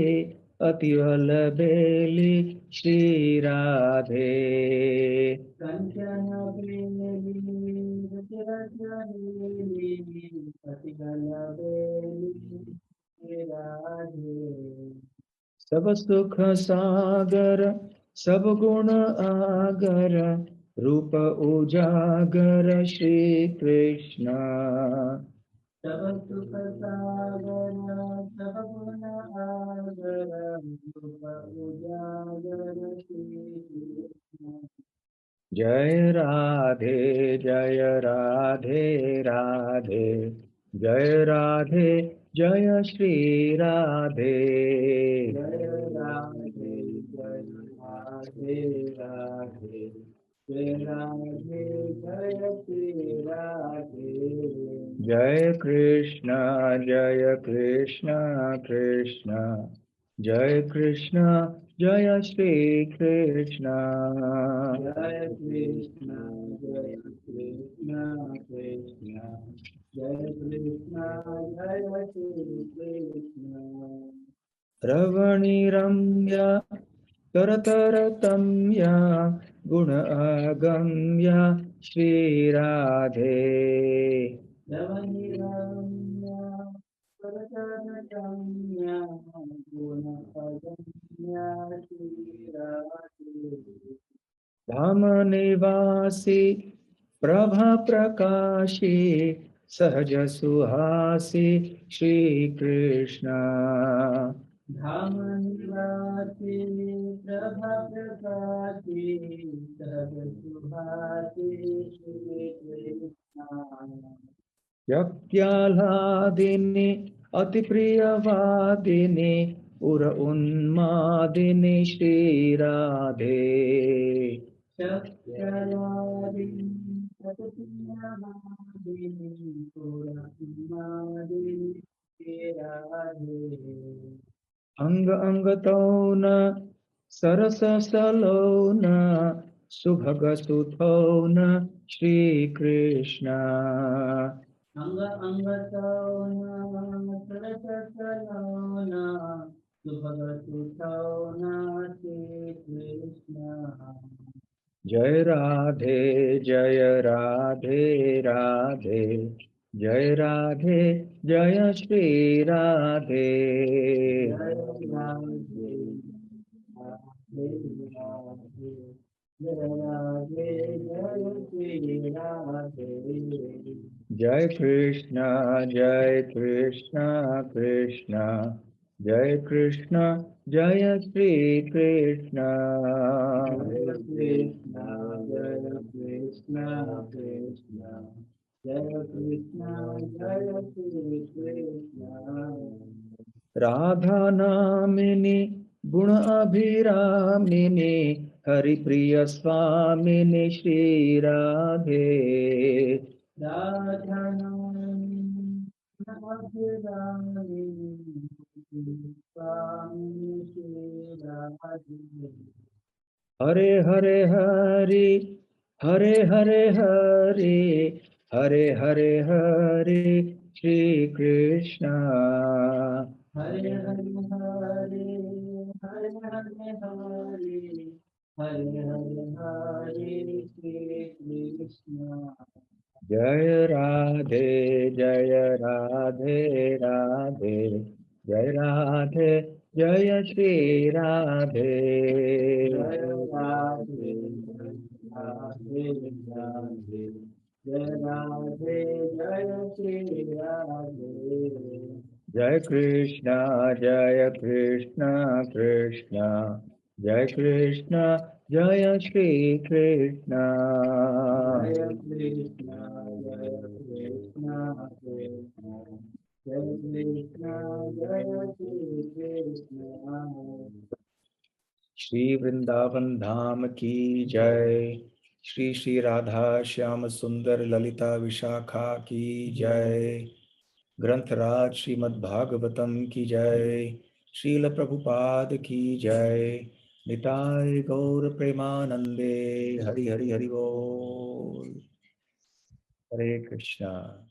अतिवल बेली श्री राधे कंचन वेली रतिरसरेली अतिवल बेली श्री राधे सब सुख सागर सब गुण आगर रूप उजागर श्री कृष्ण सब सुख सागर सब गुण आगर रूप उजागर श्री कृष्ण जय राधे राधे जय राधे जय श्री राधे जय राधे राधे जय राधे जय श्री राधे जय कृष्ण कृष्ण जय कृष्ण जय श्री कृष्ण जय कृष्ण कृष्ण जय कृष्ण जय श्री कृष्ण रवणी रम्या तरतरतम्या गुण आगम्या श्री राधे रवणी रम्या तरतरतम्या गुण आगम्या श्री राधे धाम निवासी प्रभा प्रकाशी सहज सुहासी श्री कृष्ण धाम निवासी प्रभा प्रकाशी सहज सुहासी श्री कृष्ण यज्ञालादिनी अति प्रियवादिनी उर उन्मादिनी श्री राधे यज्ञालादिनी अति प्रियवादिनी उर उन्मादिनी श्री राधे अंग अंग तौन सरस सलोन सुभग सुथौन श्री कृष्ण अंग अंग तौन सरस सलोन सुभग सुथौन श्री कृष्ण जय राधे राधे जय राधे जय श्री राधे जय राधे राधे जय श्री राधे जय कृष्ण कृष्ण जय कृष्ण जय श्री कृष्ण जय कृष्ण कृष्ण जय कृष्ण जय श्री कृष्ण राधा नामिनी गुण अभिरामिनी हरिप्रिय स्वामिनी श्री राधे राधा नामिनी गुण अभिरामिनी स्वामिनी श्री राधे हरे हरे हरे हरे हरे हरे हरे हरे हरे श्री कृष्ण हरे हरे हरे हरे हरे हरे हरे हरे हरे श्री कृष्ण जय राधे राधे राधे, जय राधे जय श्री राधे, जय राधे राधे राधे, जय राधे जय श्री राधे। जय कृष्णा कृष्णा, जय कृष्णा जय श्री कृष्णा, जय कृष्णा कृष्णा, जय कृष्णा जय श्री कृष्णा। श्री वृंदावन धाम की जय, श्री श्री राधा श्याम सुंदर ललिता विशाखा की जय, ग्रंथराज श्रीमद् भागवतम की जय, श्रील प्रभुपाद की जय, निताय गौर प्रेमानंदे, हरि हरि हरि बोल। हरे कृष्णा।